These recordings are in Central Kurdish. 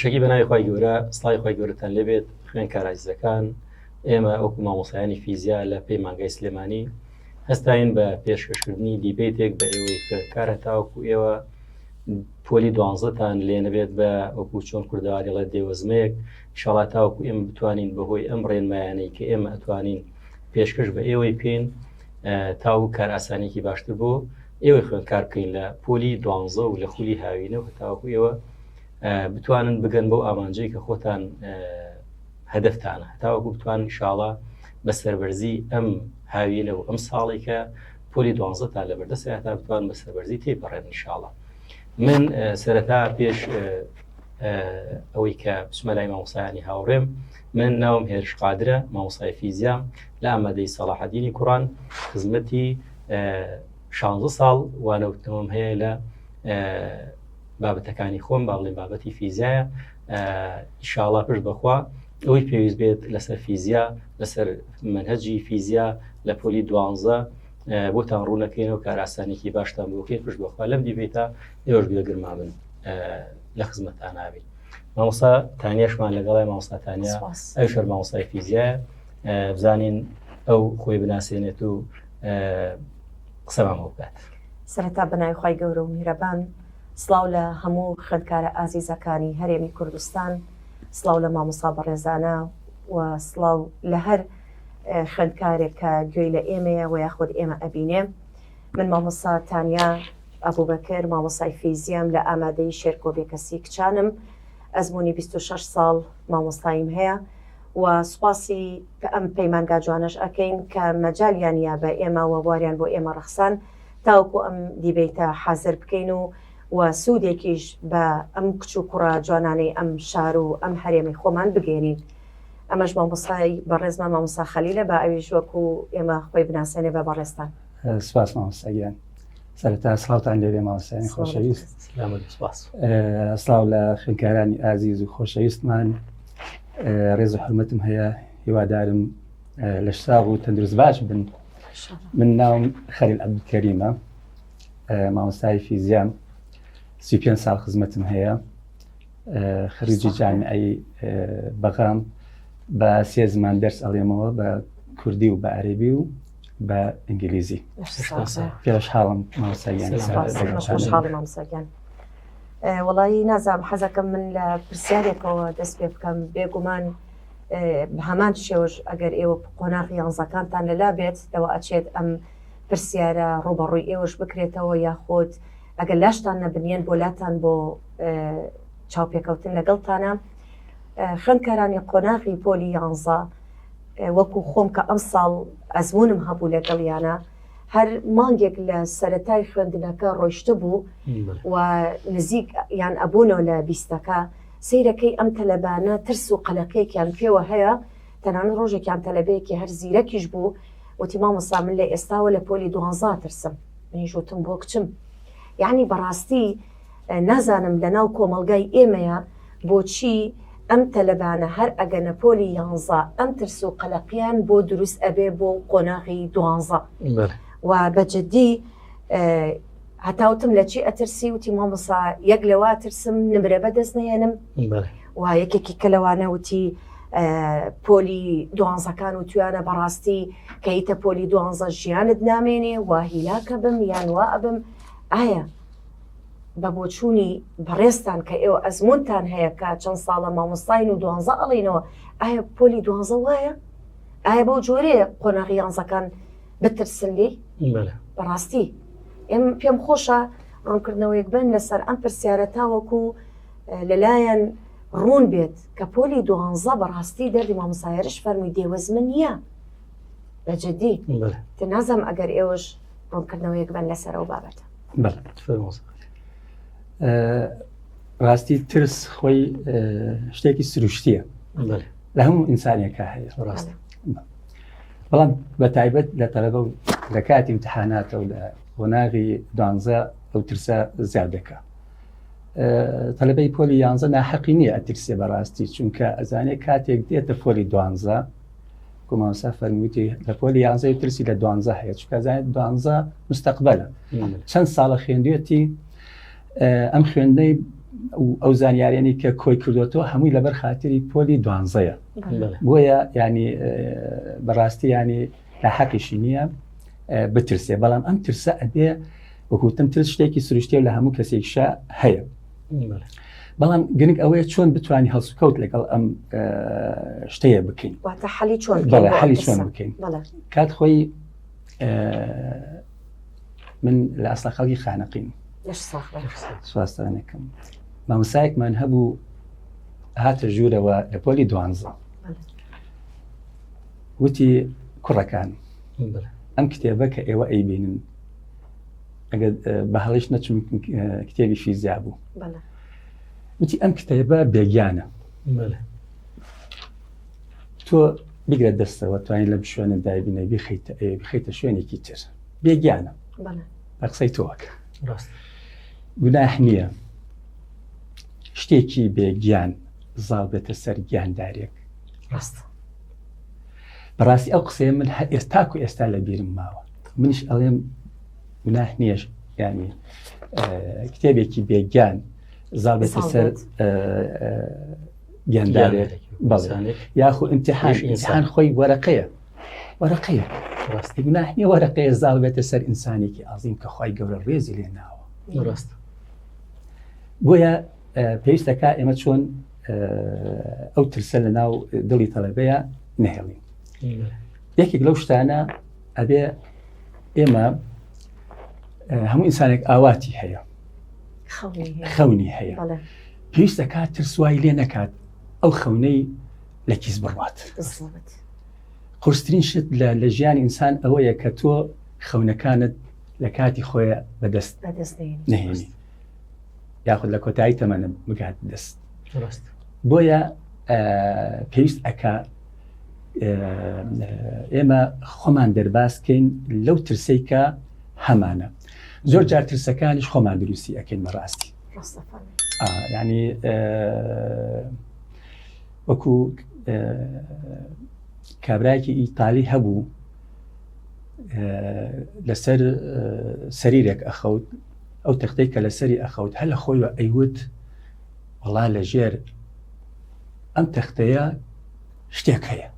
پێشەکی بەناوی خی گەورە سڵای خی گەورەتان لێبێت خوێنکار عزیزەکان ئێمە ئەوکو مامۆسایانی فیزیا لە پێی مانگای سلێمانی هەستاین بە پێشکەشکردنی دیبێتێک بە ئێوەی خوێنکارە تاوەکو ئێوە پۆلی 12تان لێ نەبێت بە وەکو چۆن کورداوارێڵە دێوەزمەیەک ئینشاڵڵا تاوەکو ئێمە بتوانین بەهۆی ئەم ڕێنمایانەی کە ئێمە ئەتوانین پێشکەش بە ئێوەی پێین تاو کار ئاسانێکی باشتر بۆ ئێوەی خوێنکار بکەین لە پۆلی 12 و لە خولی هاوینەوە تاوەکو ئێوە بتوانن بگەن بەو ئامانجەی کە خۆتان هەدەفتانە تاوەکو بتوانن ئینشاڵڵا بە سەربەرزی ئەم هاوینە و ئەم ساڵی کە پۆلی 12تان لە بەردەستە تا بتوان بە سەربەرزی تێپەڕێن ئینشاڵڵا. من سەرەتا پێش ئەوەی کە بچمە لای مامۆسایانی هاوڕێم من ناوم هێرش قادرە مامۆسای فیزیام لە ئامادەی سەلاحەدینی کوڕان خزمەتی 16 ساڵ وانەوتنەوەم هەیە لە بابەتەکانی خۆم باڵێن بابەتی فیزیایە ئینشاڵڵا پشت بەخوا ئەوەی پێویست بێت لەسەر فیزیا لەسەر منهەجی فیزیا لە پۆلی 12 بۆتان ڕوونەکەینەوە کار ئاسانێکی باشتان بۆکەین پشت بەخوا لەم دیبێتە ئێوەش بێگرما من لە خزمەتان نابێت. مامۆستا تانیاشمان لەگەڵای مامۆستا تانیا ئەو شەر مامۆستای فیزیایە بزانین ئەو خۆی بناسێنێت و قسەمان بۆ بکات. سەرەتا بەناوی خی گەورە و میهرەبان سڵاو لە هەموو خوێندکارە ئازیزەکانی هەرێمی کوردستان، سڵاو لە مامۆستا بەڕێزانە و سڵاو لە هەر خوێندکارێک کە گوێی لە ئێمەیە و یاخود ئێمە ئەبینێ. من مامۆستا تانیا ئەبوبەکر مامۆستای فیزیام لە ئامادەی شێرکۆبێکەسی کچانم، ئەزمموی 26 ساڵ مامۆستایم هەیە و سوپاسی ئەم پەیمانگا جوانش ئەەکەین کە مەجالیانە بە ئێمە و واریان بۆ ئێمە ڕەخسان تاوەکو ئەم دیبێتە حازر بکەین و سوودێکیش بە ئەم کچ و کوڕە جوانانەی ئەم شار و ئەم هەرێمی خۆمان بگەێنین. ئەمەش مامۆستای بەڕێزمان مامۆستا خەلیلە بە ئەویش وەکو ئێمە خۆی بناسێنێ بە بەڕێستان. سپاس مامۆستاگیان. سەرەتا سڵاوتان لێبێ مامۆستایانی خۆشەویست. سڵاو لە خوێندکارانی ئازیز و خۆشەویستمان. ڕێز و حرمەتم هەیە هیوادارم لە ساغ و تەندروست باش بن. من ناوم خەلیل عەبدولکەریمە، مامۆستای فیزیام 35 ساڵ خزمەتم هەیە، خریجی جامعەی بەغام بە 3 زمان دەرس ئەڵێمەوە بە کوردی و بە عەرەبی و بە ئینگلیزی. پێش حاڵم مامۆستاییان مامۆستاگیان. وەڵی نازانم حەزەکەم من لە پرسیارێکەوە دەست پێ بکەم بێگومان هەمان شێوەش ئەگەر ئێوە قۆناغی یانزەکانتان لەلا بێت ئەوە ئەچێت ئەم پرسیارە ڕۆبەڕووی ئێوەش بکرێتەوە یاخۆت ئەگەر لاشتان نەبنیێن بۆ لاتان بۆ چاوپێکەوتن لەگەڵتانە. خوێندکارانی قۆناغی پۆلی 11 وەکو خۆم کە ئەم ساڵ ئەزمونم هەبوو لەگەڵیانە هەر مانگێک لە سەرەتای خوێندنەکە ڕۆیشتە بوو و نزیک یان ئەبوونەوە لە بیستەکە سیرەکەی ئەم تەلەبانە ترس و قەلەقەیەکیان پێوە هەیە تەنانەت ڕۆژێکیان تەلەبەیەکی هەر زیرەکیش بوو وتی مامۆستا من لە ئێستاوە لە پۆلی 12 ترسم. منیش وتم بۆ کچم یعنی بەڕاستی نازانم لە ناو کۆمەلگای ئێمەیە بۆچی ئەم تەلەبانە هەر ئەگەنە پۆلی 11 ئەم ترس و قەلەقیان بۆ دروست ئەبێ بۆ قۆناغی 12 و بەجددی هەتاوتم لە چی ئەترسی وتی مامۆستا یەک لەوا ترسم نمرە بەدەست نێنم و یەکێکی کە لەوانە وتی پۆلی 12کان و توانە بەڕاستی کەیتە پۆلی 12 ژیانت نامێنێ و هیلاکە بم یان وا ئەبم. ئایا بە بۆچوونی بەڕێستان کە ئێوە ئەزمونتان هەیە کە چەند ساڵە مامۆستاین و 12 ئەڵێنەوە ئایا پۆلی 12 وایە؟ ئایا بەو جۆرەیە قۆناغی یانزەکان بترسن لێ؟ بەڕاستی ئێم پێم خۆشە ڕوونکردنەوەیەک بن لەسەر ئەم پرسیارە تاوەکو لەلایەن ڕوون بێت کە پۆلی 12 بەڕاستی دەردی مامۆستایەرش فەرمووی دێوەزمە نییە بەجددی نازەم ئەگەر ئێوەش ڕوونکردنەوەیەک بن لەسەر ئەو بابەتە. ڕاستی ترس خۆی شتێکی سروشتیە لە هەموو ئینسانێکە هەیە ڕاست، بەڵام بە تایبەت لە تەلەبە و لە کاتی امتحاناتە و لە قۆناغی 12 ئەو ترسە زیاد دەکا. تەلەبەی پۆلی 11 ناحەقی نییە ئەترسێ بەڕاستی، چونکە ئەزانێ کاتێک دێتە پۆلی 12 مامۆستا فەرموویەتی لە پۆلی 11 ترسی لە 12 هەیە، چونکە ئەزانێت 12 مستەقبەلە. چەند ساڵە خوێندوێتی ئەم خوێندەی ئەو زانیاریانی کە کۆی کردوەوە هەمووی لەبەر خاتری پۆلی 12 بۆیە ینی بەڕاستی ینی لە حەقیشی نییە بترسێ بەڵام ئەم ترسە ئەبێ وەکوتم ترس شتێکی سروشتێ لە هەموو کەسێکشە هەیە بەڵام گرنگ ئەوەیە چۆن بتوانانی هەڵسوکەوت لەگەڵ ئەم شتەیە بکەین حەلی چۆن بکەین کات خۆی من لە ئەسڵ خەڵکی خانەقین سواستانەکەم مامۆسایەکمان هەبوو هاتە ژوورەوە لە پۆلی 12 وتی کوڕەکان ئەم کتێبە کە ئێوە ئەیبینن ئەگەر بە هەڵیش نەچم کتێبی فیزیا بوو وتی ئەم کتێبە بێگیانە تۆ بگرە دەستەوە توانین لە شوێنە دایبینە بخەیتە شوێنێکی تر بێگیانە بە قسەی تۆوەکە گوناح نییە شتێکی بێگیان زاڵ بێتە سەر گیاندارێک بەڕاستی ئەو قسەیە من ئێستاکو ئێستا لە بیرم ماوە منیش ئەڵێم گوناح نییە ینی کتێبێکی بێگیان زاڵ بێتە سەر گیاندارێک یاخو ئیمتیحان خۆی وەرەقەیە گوناح نییە وەرەقەیە زاڵ بێتە سەر ئینسانێکی عەزیم کە خۆی گەورە ڕێزی لێ ناوە بۆیە پێویستەکە ئێمە چۆن ئەو ترسە لە ناو دڵی تەڵەبەیە نەهێڵین یەکێک لەو شتانە ئەبێ ئێمە هەموو ئینسانێک ئاواتی هەیە خەونی هەیە پێویستەکە ترسوای لێ نەکات ئەو خەونەی لە کیس بڕوات قورسترین شت لە ژیانی ئینسان ئەوەیە کە تۆ خەونەکانت لە کاتی خۆیە بەدەست نهێنی یاخود لە کۆتایی تەمەنە بگات دەست بۆیە پێویست ئەکا ئێمە خۆمان دەرباسکەین لەو ترسەی کە هەمانە زۆر جار ترسەکانیش خۆمان دروستی ئەکەین بەڕاستی ینی وەکو کابراایکی ئیتالی هەبوو لەسەر سەریرێک ئەخەوت ئەو تەختەی کە لە سەری ئەخەوت هەر لە خۆیوە ئەیوت وەڵا لە ژێر ئەم تەختەیە شتێک هەیە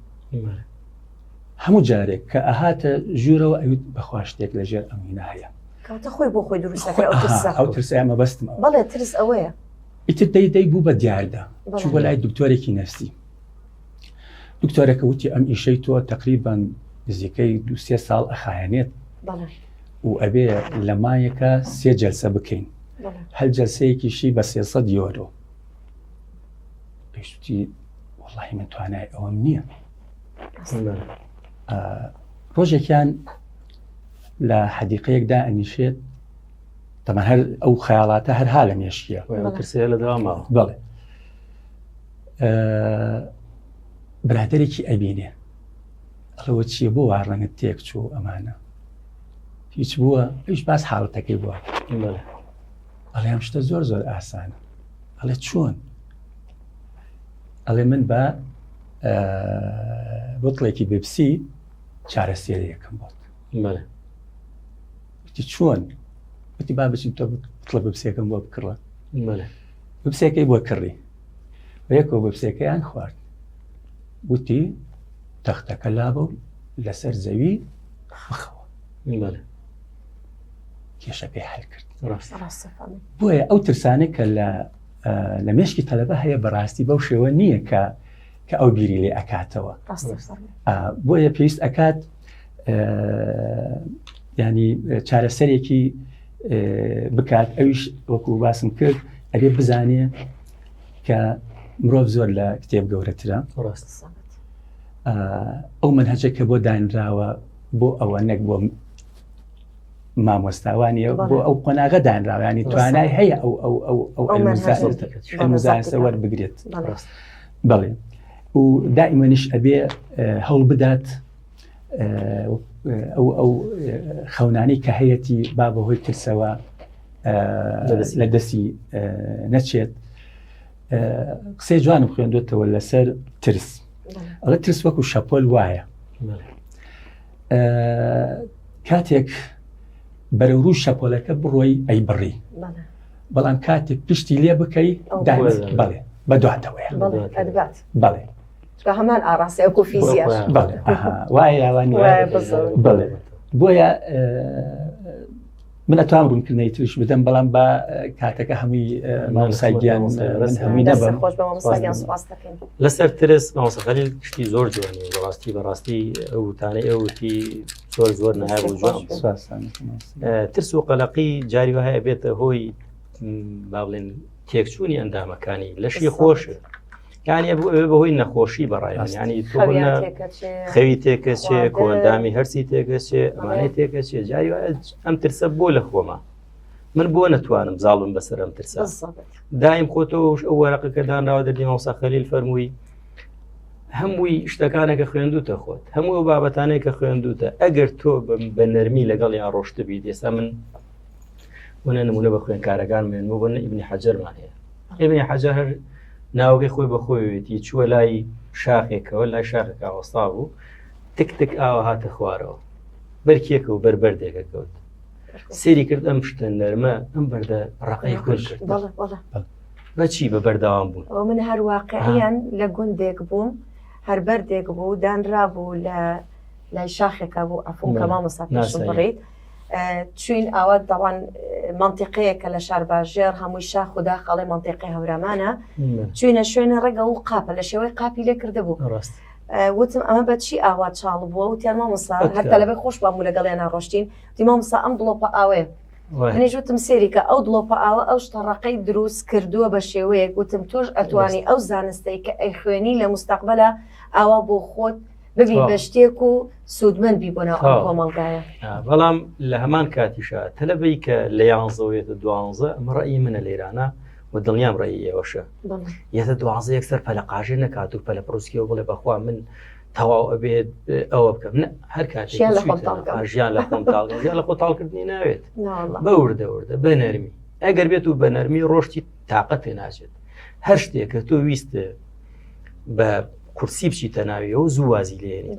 هەموو جارێک کە ئەهاتە ژوورەوە ئەوت بەخوا شتێک لە ژێر ئەمینە هەیە خۆی بۆ خۆی دروست ئەو ترسە ئەمە بەستم بەڵێ ترس ئەوەیە ئیتر دەی بوو بە دیاردا چوو بۆ لای دکتۆرێکی نەفسی دکتۆرەکە وتی ئەم ئیشەی تۆ تقریبان نزیکەی 2-3 ساڵ ئەخایەنێت و ئەبێ لە مایەکە 3 جەلسە بکەین هەر جەلسەیەکیشی بە 300 یۆرۆ پێشوتی وەڵاهی من توانای ئەوەم نییە ڕۆژێکیان لە حەدیقەیەکدا ئەنیشێت تەمان هەر ئەو خەیاڵاتە هەرها لە مێشکیە ترسەیە لە دەوامەوە بەڵێ برادێکی ئەبینێ ئەڵەوە چییە بۆ وا ڕەنگت تێک چوو ئەمانە هیچ بووە هیچ باس حاڵەتەکەی بووە ئەڵێ ئەم شتە زۆر ئاسانە ئەڵێ چۆن ئەڵێ من بە بۆتڵێکی بێپسی چارەسێریەکەم بۆت وتی چۆن وتی با بچین تۆ بڵە بەپسێکم بۆ بکڕە بەپسێکەی بۆ کڕی یەکەوە بەپسێکەیان خوارد وتی تەختەکە لابە و لەسەر زەوی بخەوە کێشەکەی حەل کرد بۆیە ئەو ترسانە کە لە مێشکی تەلەبە هەیە بەڕاستی بەو شێوە نییە کە ئەو بیری لێ ئەکاتەوە بۆیە پێویست ئەکات ینی چارەسەرێکی بکات ئەویش وەکو باسم کرد ئەبێ بزانێ کە مرۆڤ زۆر لە کتێب گەورەترە ئەو منهەجە کە بۆ دانراوە بۆ ئەوە نەک بۆ مامۆستاوانیە بۆ ئەو قۆناغە دانراوە ینی توانای هەیە ئەو ئەلموزانسە وەربگرێت بەڵێ و دائیمەنیش ئەبێ هەوڵ بدات ئەو خەونانەی کە هەیەی با بەهۆی ترسەوە لە دەستی نەچێت. قسەی جوانم خوێندوێتەوە لەسەر ترس. ئەڵە ترس وەکو شەپۆل وایە کاتێک بەرەو ڕوو شەپۆلەکە بڕۆی ئەی بڕی بەڵام کاتێک پشتی لێ بکەی بەڵێ بەدواتەوەیە ئەدبات بەڵێ هەمان ئاڕاستی ئەوکو فیزیاش بەڵێ وایە یاوانی بڵێ بۆیە من ئەتوان ڕوونکردنەی توش بدەم بەڵام بە کاتەکە هەمووی مامۆستاگیان هەمووی نەبم لەسەر ترس مامۆستا خەلیل شتی زۆر جوانی بەڕاستی ئەوتانەی ئەوتی زۆر نایە بۆ جوان ترس و قەلەقی جاری وایە بێتە هۆی با بڵێن تێکچوونی ئەندامەکانی لەشی خۆشە یعنی بەهۆی نەخۆشی بەڕایان ینی تۆ خەوی تێکەچێ کۆندامی هەرسی تێکەچێ ئەمانەی تێکەچێ جاری وایە ئەم ترسە بۆ لە خۆمە من بۆ نەتوانم زاڵم بەسەر ئەم ترسە دایم خۆتەوە ئەو وەرەقەکە دانراوە دەردی مامۆستا خەلیل فەرمووی هەمووی شتەکانێکە خوێندوتە خۆت هەموو ئەو بابەتانەیە کە خوێندوتە ئەگەر تۆ بە نەرمی لەگەڵ یان ڕۆشتە بیت ئێستا من وەنە نمونە بە خوێندکارەکان مێنمە بۆ ئیبنی حەجەرمان هەیە ئیبنی حەجەر هەر ناوەکەی خۆی بەخۆیەتی چووە لای شاخێکەوە لای شاخێکا وەستا بوو تک ئاوە هاتە خوارەوە بەرکێکە و بەربەردێکە کەوت سێری کرد ئەم شتە نەرمە ئەم بەردە ڕقەی خۆش کرد بەچی بە بەردەوام بوون ئەو من هەر واقعیان لە گوندێک بووم هەر بەردێک بوو دانرا بوو لە لای شاخێکە بوو ئەفۆم کە مامۆستا پێشم بڕیت چوین ئەوە دەوان منتیقەیەکە لە شار باژێر هەمووی شاخ و داخەڵی منتیقی هەورامانە چوینە شوێنە ڕێگە و قاپە لە شێوەی قاپی لێ کرده بوو وتم ئەمە بەچی ئاوا چاڵ بووە وتیان مامۆستا هەر لەبێ خۆش بام و لەگەڵیان ناڕۆشتین دی مامۆستا ئەم دڵۆپە ئاوەیە منیش وتم سێریکە ئەو دڵۆپە ئاوە ئەو شتەڕقەی دروست کردووە بە شێوەیەک وتم تۆش ئەتوانی ئەو زانستەی کە ئەی خوێنی لە مستەقبەلە ئاوا بۆ خۆت ببی بە شتێک و سوودمەند بی بۆنەوە ئەو کۆمەڵگایە بەڵام لە هەمان کاتیشە تەلەبەی کە لە 11 ئەمە ڕەئی منە لێرانە و دڵنیام ڕێی ئێوەشە یەتە 12 یەکسەر پەلە قاژێ نەکات و پەلە پرۆسکیەوە بڵێ بەخوا من تەواو ئەبێت ئەوە بکەم هەر کاتێک ژیان لە خۆمتاڵ لە خۆ تاڵکردنی ناوێت بە وردە بە نەرمی ئەگەر بێت و بە نەرمی ڕۆشتی تااقەت پێ ناچێت هەر شتێکە تۆ ویستە بە کورسی بچیتە ناویەوە و زوو وازی لێنی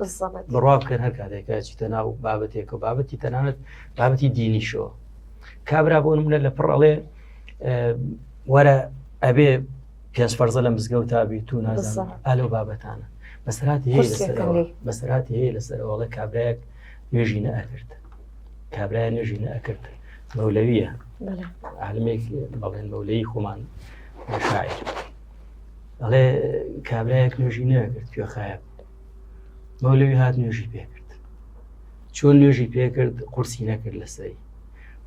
بڕوا بکەن هەر کاتێکە چیتە ناو بابەتێک و بابەتی تەنانەت بابەتی دینیشەوە کابرا بۆ نمونە لە پڕەڵێ وەرە ئەبێ پێنج فەرزە لە مزگەوت تابی تو نازانم ئالۆ بابەتانە بەسەراتی هەیە لەسەرەوەڵە کابراەک نوێژی نەئەکرد کابراە نوێژی نەئەکرد مەولەویە عالمێک بەڵێن مەولەی خۆمان شاعر ئەڵێ کابراەک نوێژی نەکرد کوێخایە مەولەوی هات نوێژی پێکرد چۆن نوێژی پێکرد قورسی نەکرد لەسەری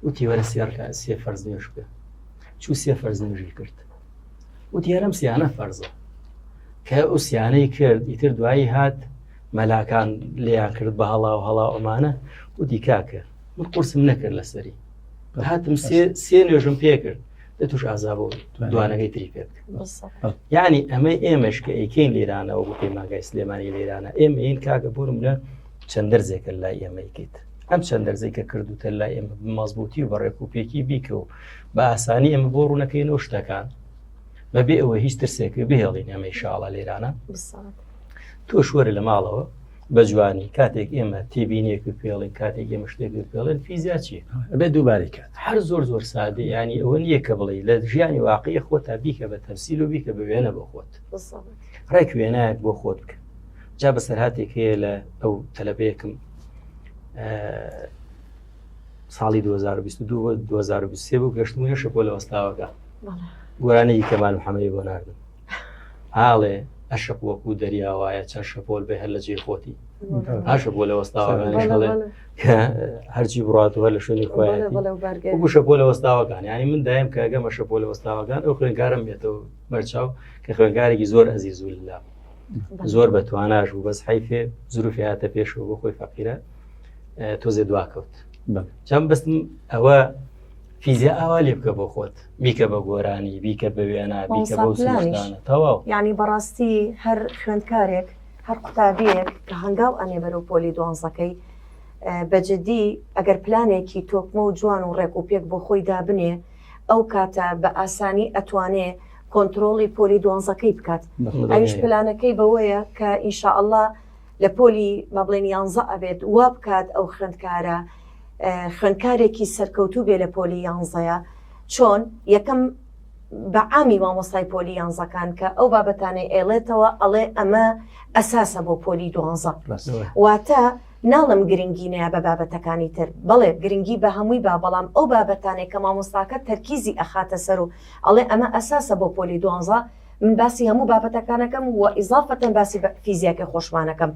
وتی وەرە سێ فەرز نوێژ بکە چوو سێ فەرز نوێژی کرد وتی هەرەم سیانە فەرزە کە ئەو سیانەی کرد ئیتر دوایی هات مەلاکان لێیان کرد بە هەڵا و هەڵا ئەمانە وتی کاکە من قورسم نەکرد لەسەری هاتم سێ نوێژم پێکرد دەتوش ئازابە و دوانەکەی تری پێ بکرد یعنی ئەمە ئێمەش کە ئەیکەین لێرانە و بۆ پەیمانگای سلێمانی لێرانە ئێمە این کاکە بۆرم لە چەند دەرزێکە لای ئێمەیکەیت ئەم چەند دەرزێک کە کردوتە لای ئێمە مەزبوطی و بەڕێک و پێکی بیکە و بە ئاسانی ئەمە بۆ ڕوونەکەینەوە شتەکان بەبێ ئەوە هیچ ترسێکە بهێڵین ئەمە ئینشاءڵڵا لێرانە تۆ شوەرە لە ماڵەوە بە جوانی کاتێک ئێمە تێبینیەک پێڵین کاتێک ئێمە شتێک پێڵێن فیزیا چیە بێ دووبارێک کات هەر زۆر سادە ینی ئەوە نییە کە بڵێ لە ژیانی واقعی خۆت تا بیکە بە تەفسیل و بیکە بە وێنە بۆ خۆت ڕێک وێنایەک بۆ خۆت بکە جا بەسەرهاتێک هەیە لە ئەو تەلەبەیەکم ساڵی 2023 بوو گەشتمونە شەپۆ لە وەستاوەکە گۆرانەی کەمال محەمەدی بۆ ناردم ئاڵێ ئەشەپ وەکو دەریاوایە چەند شەپۆل بێ هەر لە جێ خۆتی هاشە بۆ لە وەستاوەکانڵێ هەرچی بڕاتەوە لە شوێنی خۆیەتی وەکو شەپۆ لە وەستاوەکان ینی من دایم کە ئەگەمە شەپۆ لە وەستاوەکان ئەو خوێنکارم بێتەوە بەرچاو کە خوێنکارێکی زۆر ئەزیز و لەلا زۆر بەتواناش و بەس حیفێ زروفی هاتە پێشەوە بۆ خۆی فەقیرە تۆزێ دواکەوت چەند بەستم ئەوە فیزیا ئاوا لێ بکە بۆ خۆت بیکە بە گۆرانی بیکە بە وێنە بیکە بە سوشتانە تەواو یعنی بەڕاستی هەر خوێندکارێک هەر قوتابیەک کە هەنگاو ئەنێ بەرەو پۆلی دوانزەکەی بەجددی ئەگەر پلانێکی تۆکمە و جوان و ڕێک و پێک بۆ خۆی دابنێ ئەو کاتە بە ئاسانی ئەتوانێ کۆنتترۆڵی پۆلی دوانزەکەی بکات ئەویش پلانەکەی بەوەیە کە ئینشاءالله لە پۆلی مەبڵێن 11 ئەبێت وا بکات ئەو خوێندکارە خوێندکارێکی سەرکەوتوو بێ لە پۆلی 11 چۆن یەکەم بە عامی مامۆستای پۆلی یانزەکان کە ئەو بابەتانەی ئێڵێتەوە ئەڵێ ئەمە ئەساسە بۆ پۆلی دوانزە واتە ناڵم گرنگی نەیە بە بابەتەکانی تر بەڵێ گرنگی بە هەمووی با بەڵام ئەو بابەتانێک کە مامۆستاکە تەرکیزی ئەخاتە سەر و ئەڵێ ئەمە ئەساسە بۆ پۆلی دوانزە من باسی هەموو بابەتەکانەکەم و ئیزافەتەن باسی فیزیاکە خۆشمانەکەم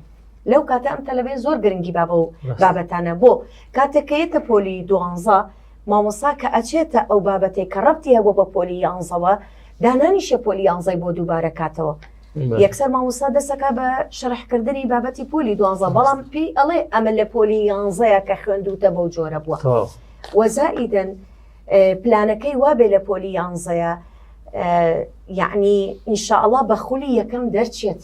لەو کاتە ئەم تەلەبێ زۆر گرنگی با بە و بابەتانە بۆ کاتێکەیەتە پۆلی دوانزە مامۆستا کە ئەچێتە ئەو بابەتێک کە ڕەبتی هەبوو بە پۆلی یانزەوە دانانیشە پۆلی یانزەی بۆ دووبارە کاتەوە یەکسەر مامۆستا دەسەکە بە شەرحکردنی بابەتی پۆلی دوانزە بەڵام پێی ئەڵێ ئەمە لە پۆلی یانزەیە کە خوێندوتە بەو جۆرە بووە وەزائیدەن پلانەکەی وابێ لە پۆلی یانزەیە یعنی ئینشاءڵڵا بە خولی یەکەم دەرچێت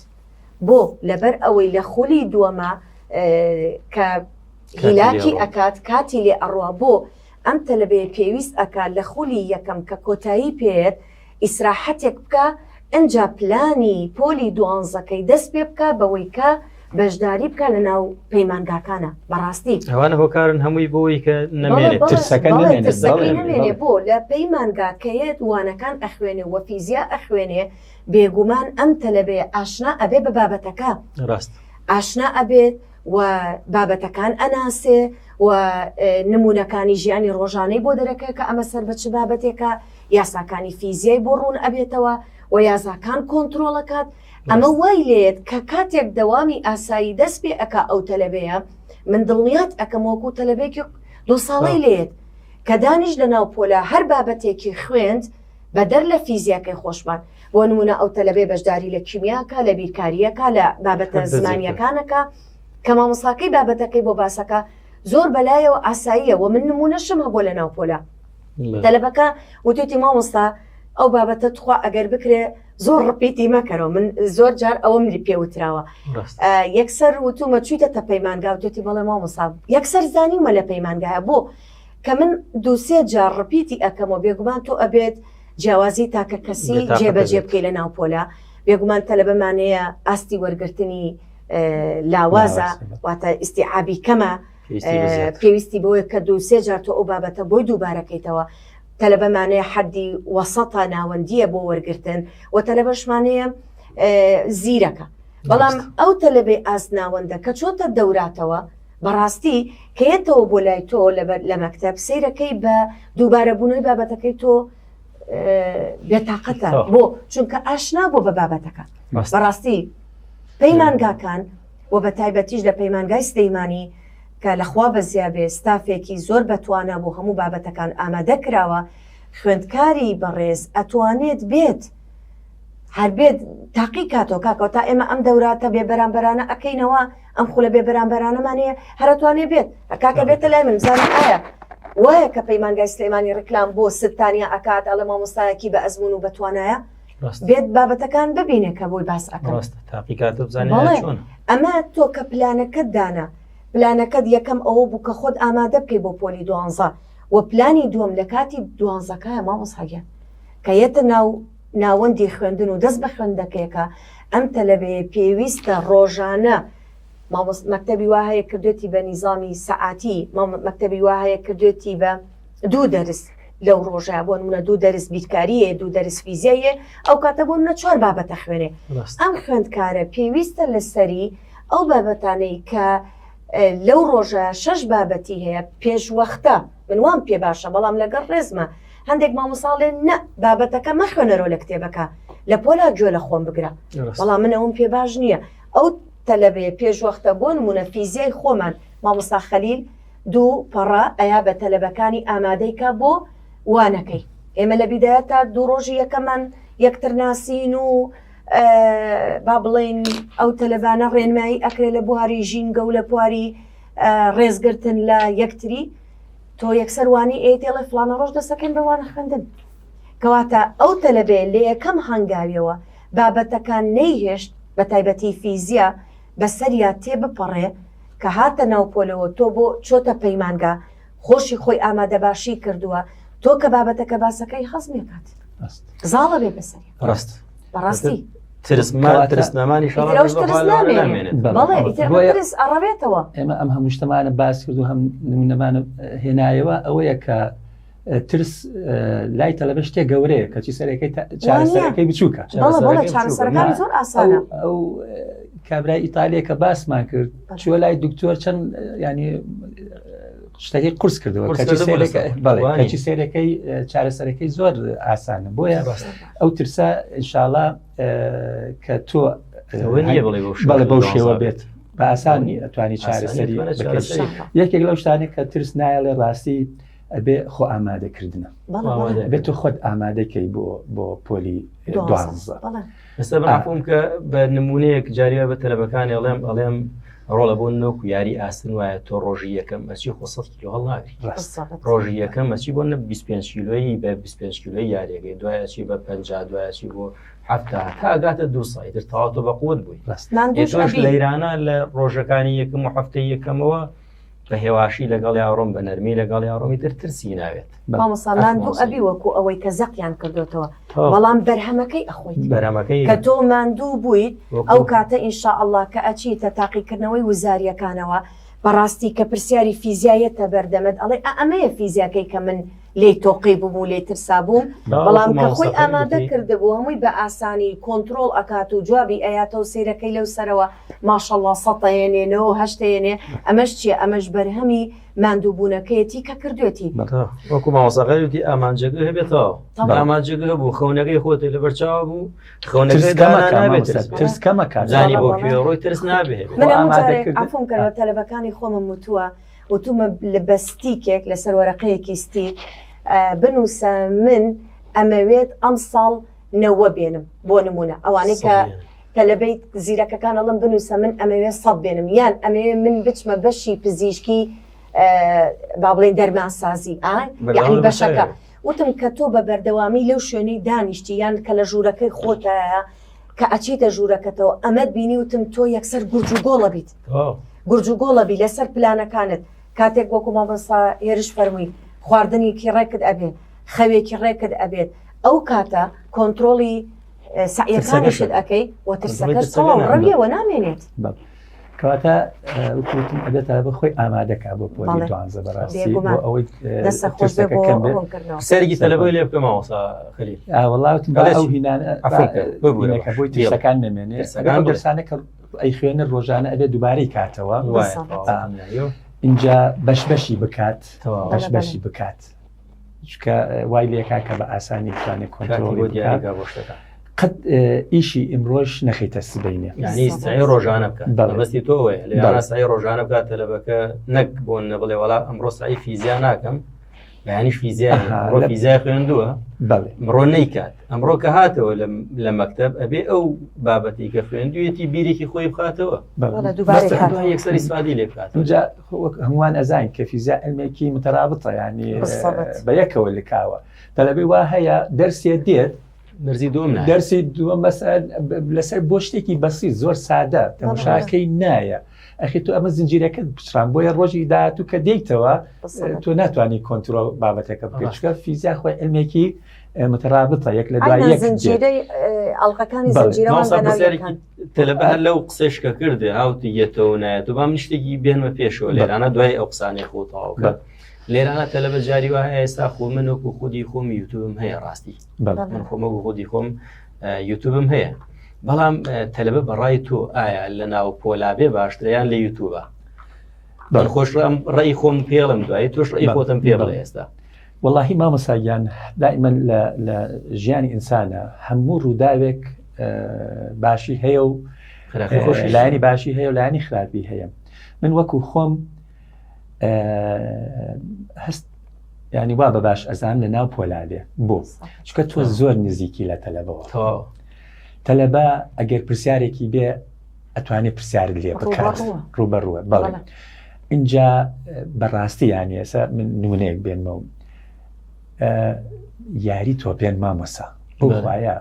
بۆ لەبەر ئەوەی لە خولی دووەمە کە هیلاکی ئەکات کاتی لێ ئەڕوا بۆ ئەم تەلەبێ پێویست ئەکات لە خولی یەکەم کە کۆتایی پێێت ئیسراحەتێک بکە ئەنجا پلانی پۆلی دوانزەکەی دەست پێ بکە بەوەی کە بەشداری بکە لە ناو پەیمانگاکانە بەڕاستی ئەوانە هۆکارن هەمووی بۆی کە نەمێنێت ترسەکە نمێنێ بۆ لە پەیمانگاکەیەت وانەکان ئەخوێنێ وە فیزیا ئەخوێنێ بێگومان ئەم تەلەبێ ئاشنا ئەبێ بە بابەتەکە ڕاست ئاشنا ئەبێت و بابەتەکان ئەناسێ و نمونونەکانی ژیانی ڕۆژانەی بۆ دەرەکە کە ئەمە سەر بە چ بابەتێکە یاساکانی فیزیای بۆ ڕوون ئەبێتەوە و یازاکان کۆنتترۆڵەکات ئەمە وای لێت کە کاتێک دەوامی ئاسایی دەست پێ ئەکا ئەو تەلەبەیە من دڵنیات ئەەکەم وەکو تەلەبێکی 2 ساڵی لێت کە دانیش لە ناو پۆلا هەر بابەتێکی خوێند بە دەر لە فیزیاکەی خۆشمان بۆ نمونە ئەو تەلەبێ بەشداری لە کیمیاکە لە بیرکاریەکە لە بابەتە زمانیەکانەکە کە مامۆستاکەی بابەتەکەی بۆ باسەکە زۆر بەلایەوە ئاساییە و من نمونەشم هەبوو لە ناو پۆلا تەلەبەکە وتێتی مامۆستا ئەو بابەتە تخوا ئەگەر بکرێ زۆر ڕپیتی مەکەرەوە من زۆر جار ئەوە ملی پێوتراوە یەکسەر وتومە چوویتە پەیمانگا وتێتی بەڵێ مامۆستا یەکسەر زانیمە لە پەیمانگایە بۆ کە من 2-3 جار ڕپیتی ئەەکەمەوە بێگومان تۆ ئەبێت جیاوازی تاکە کەسی جێبەجێ بکەی لە ناو پۆلا بێگومان تەلەبەمانەیە ئاستی وەرگرتنی لاوازە واتە ئیستیعابی کەمە پێویستی بۆیە کە 2-3 جار تۆ ئەو بابەتە بۆی دووبارەکەیتەوە تەلەبەمانەیە حەدی وەسەتە ناوەندیە بۆ وەرگرتن و تەلەبەشمانەیە زیرەکە بەڵام ئەو تەلەبێ ئاس ناوەندە کە چۆتە دەوراتەوە بەڕاستی کەیەتەوە بۆ لای تۆ لە مەکتەب سیرەکەی بە دووبارەبوونەوەی بابەتەکەی تۆ بێتاقەتە بۆ چونکە ئاشنا بۆ بە بابەتەکە بەڕاستی پەیمانگاکان و بە تایبەتیش لە پەیمانگای سلەیمانی کە لەخوا بەزیابێ ستافێکی زۆر بەتوانە بۆ هەموو بابەتەکان ئامادە کراوە خوێندکاری بەڕێز ئەتوانێت بێت هەر بێت تاقی کاتەوە کاکەوە تا ئێمە ئەم دەوراتە بێ بەرامبەرانە ئەەکەینەوە ئەم خولە بێ بەرامبەرانەمانەیە هەرەتوانێ بێت کاکە بێتە لای من زانانی ئایا وایە کە پەیمانگای سلەیمانی ڕکلام بۆ ستانیا ئەکات ئەڵە مامۆستایەکی بە ئەزمون و بەتوانایە بێت بابەتەکان ببینێ کە بۆی باس ئەکەن ئەمە تۆ کە پلانەکەت دانا پلانەکەت یەکەم ئەوە بوو کە خۆت ئامادە بکەی بۆ پۆلی دوانزە و پلانی دووەم لە کاتی دوانزەکەیە مامۆستاگەن کە یەتە ناوەندی خوێندن و دەست بە خوێندەکەیەکە ئەم تەلەبێ پێویستە ڕۆژانە مەکتەبی وا هەیە کردوێتی بە نیزامی سەعاتی مەکتەبی وا هەیە کردوێتی بە 2 دەرس لەو ڕۆژە بۆ نمونە 2 دەرس بیرکاریە 2 دەرس فیزیایە ئەو کاتە بۆ منە 4 بابەتە خوێنێ ئەم خوێندکارە پێویستە لەسەری ئەو بابەتانەی کە لەو ڕۆژە 6 بابەتی هەیە پێشوەختە من وام پێ باشە بەڵام لەگەڵ ڕێزمە هەندێک مامۆساڵێن نە بابەتەکە مەخوێنەرەوە لە کتێبەکە لە پۆلا گوێ لە خۆم بگرە بەڵام من ئەوم پێ باش نییە ئەو تەلەبێ پێشوەختە بۆ نمونە فیزیای خۆمان مامۆستا خەلیل 2 پەڕە ئەیا بە تەلەبەکانی ئامادەیکە بۆ وانەکەی ئێمە لە بیدایە تا 2 ڕۆژی یەکەمان یەکتر ناسین و با بڵێن ئەو تەلەبانە ڕێنمایی ئەکرێ لە بواری ژینگە و لە بواری ڕێزگرتن لە یەکتری تۆ یەکسەروانی ئێتێڵە فلانە ڕۆژ دەسەکەن بەوانە خوێندن کەواتە ئەو تەلەبێ لە یەکەم هەنگاویەوە بابەتەکان نەیهێشت بە تایبەتی فیزیا بەسەریا تێبپەڕێ کە هاتە ناوپۆلەوە تۆ بۆ چۆتە پەیمانگا خۆشی خۆی ئامادە باشی کردووە تۆ کە بابەتەکە باسەکەی حەزمێکات زاڵە بێ بەسەری بەڕاستی ترسنامانی بەڵێ ئەڕەبێتەوە ئێمە ئەم هەموو شتەمانە باس کرد و هەم نمونەمانە هێنایەوە ئەوەیە کە ترس لای تەلەبە شتێک گەورەیە کەچی سەرەکەی چارەسەرەکەی بچووکە بەڵە چارەسەرەکانی زۆر ئاسانە. ئەو کابرای ئیتالیا کە باسمان کرد چوە لای دکتۆر چەند ینی شتێکی قورس کردەوە کەچی سێرەکەی چارەسەرەکەی زۆر ئاسانە بۆیە ئەو ترسە ئینشاءڵڵا کە تۆ بەڵێ بەو شێوە بێت بە ئاسانی ئەتوانی چارەسەری یەکێک لەو شتانێک کە ترس نایڵێ ڕاستی ئەبێ خۆ ئامادەکردنە بێت تۆ خۆت ئامادەکەی بۆ پۆلی 12 ئێستا بەنافۆم کە بە نمونەیەک جاریوە بە تەلەبەکانی ئەڵێم ڕۆڵە بۆ نۆک و یاری ئاستن وایە تۆ ڕۆژی یەکەم مەچی خۆ 100 کیلۆ هەڵناگری ڕۆژی یەکەم مەچی بۆ 25 کیلۆیی بە 25 کیلۆی یاریەکەی دوایەچی بە 50 دوایەچی بۆ هەفتا تا ئەگاتە 2 سایتر تەواو تۆ بە قووت بووی تۆش لە ئیرانە لە ڕۆژەکانی یەکەم و هەفتەی یەکەمەوە بە هێواشی لەگەڵ یاڕۆم بە نەرمی لەگەڵ یاڕۆمی تر ترسی ناوێت مامۆسامان دوو ئەبی وەکو ئەوەی کە زەقیان کردوێتەوە بەڵام بەرهەمەکەی ئەخۆیت بەرهەمەکەی کە تۆ ماندوو بوویت ئەو کاتە ئینشاءالله کە ئەچیتە تاقیکردنەوەی وزاریەکانەوە بەڕاستی کە پرسیاری فیزیایەتە بەردەمت ئەڵێ ئەمەیە فیزیاکەی کە من لێ تۆقی بووم و لێ ترسا بووم بەڵام کە خۆی ئامادە کردبوو هەمووی بە ئاسانی کۆنتترۆل ئەکات و جوابی ئەیاتەوە سیرەکەی لەو سەرەوە ماشەڵڵا سەتەیەنێنەوە هەشتێنێ ئەمەش چیە ئەمەش بەرهەمی ماندووبوونەکەیەتی کە کردوێتی وەکو مامۆساقەتی ئامانجەگە هەبێتەوە ئامانجەگە بوو خەونەکەی خۆتی لەبەرچاو بوو خەونەکەی ترسکەمە زانی بۆ کوێڕۆی ترس نابێت ئەفۆم کردەوە تەلەبەکانی خۆمە وتووە وتومە لە بەستیکێک لەسەر وەرەقەیەکی ستیک بنووسە من ئەمەوێت ئەم ساڵ نەوە بێنم بۆ نمونە ئەوانەی کە تەلەبەی زیرەکەکان ئەڵم بنووسە من ئەمەوێت 100 بێنم یان ئەمەوێت من بچمە بەشی پزیشکی با بڵێن دەرمانسازی یعنی بەشەکە وتم کە تۆ بە بەردەوامی لەو شوێنەی دانیشتی یان کە لە ژوورەکەی خۆتایە کە ئەچیتە ژوورەکەتەوە ئەمەد بینی وتم تۆ یەکسەر گورج و گۆڵە بیت گورج و گۆڵە بی لەسەر پلانەکانت کاتێک وەکو مامۆستا هێرش فەرمووی خواردنێکی ڕێکت ئەبێت خەوێکی ڕێکت ئەبێت ئەو کاتە کۆنتترۆلی سعیەکانیشت ئەەکەی وە ترسەکە تەواو ڕەویەوە نامێنێت کەواتە وکوتم ئەبێتە بە خۆی ئامادەکە بۆ پۆلی 12 بەڕاستی بۆ ئەوەی سەرگی تەلەبەی لێ بکەم مامۆستا خەلیل وەڵاوتم ئەو هینانەکە بۆی ترسەکان نەمێنێت دەرسانە کە ئەی خوێنە ڕۆژانە ئەبێت دووبارەی کاتەوە اینجا بەشبەشی بکات بەشبەشی بکات چکە وای لێکا کە بە ئاسانی بتوانێت کۆنتترۆلی بۆ قەت ئیشی ئیمڕۆژ نەخیتە سبەینێ یعنی سعی ڕۆژانە بکات بەستی تۆوەیە لێرانە سعی ڕۆژانە بکات تەلەبەکە نەک بۆ نەبڵێ وەڵا ئەمڕۆ سعی فیزیا ناکەم بەیانی فیزیای خوێندووە ئەمڕۆ نەیکات ئەمڕۆ کە هاتەوە لە مەکتەب ئەبێ ئەو بابەتی کە خوێندوویەتی بیرێکی خۆی بخاتەوە یەکسەر ئیسفادی لێ بکات اینجا هەمووان ئەزانین کە فیزیا علمێکی متەرابطە یعنی بە یەکەوە لکاوە تەلەبەی وا هەیە دەرسێ دێت دەرسی دووەم لەسەر بۆ شتێکی بەسیط زۆر سادە تەماشاکەی نایە ئەخی تۆ ئەمە زنجیرەکە بچران بۆیە ڕۆژی داهاتوو کە دێیتەوە تۆ ناتوانانی کۆنتترۆل بابەتەکە بکەیت چکە فیزیا خۆی علمێکی متەرابطە یەک لە دوای یەک ئەڵلقەکانی زنجیرەوە تەلەبە هەر لەو قسەشکە کردێ هاوتی یەتەوە نایەت و بام شتێکی بێنمە پێشەوە لێرانە دوای ئەو قسانەی خۆتەواوکە لێرانە تەلەبە جاری وایە ئێستا خۆ من وەکو خودی خۆم یوتوبم هەیە ڕاستی من خۆمەگو خودی خۆم یوتوبم هەیە بەڵام تەلەبە بەڕای تۆ ئایا لە ناو پۆلابێ باشتریان لە یوتوبە من خۆش ڕێی خۆم پێڵم دوایی تۆش ڕێی خۆتم پێ بڵێ ئێستا وەڵاهی مامۆساگیان دائیمەن لە ژیانی ئینسانە هەموو ڕووداوێک باشی هەیە و لایەنی باشی هەیە و لایەنی خراپی هەیە من وەکو خۆم هەست ینی وا بە باش ئەزان لە ناو پۆلابێ بۆ چکە تۆ زۆر نزیکی لە تەلەبەوە تەلەبە ئەگەر پرسیارێکی بێ ئەتوانێت پرسیارت لێ بکات ڕوبەڕوە بەڵێ اینجا بەڕاستی یانی ئێستا من نمونەیەک بێنمەوە یاری تۆ پێن مامۆسا بۆوایە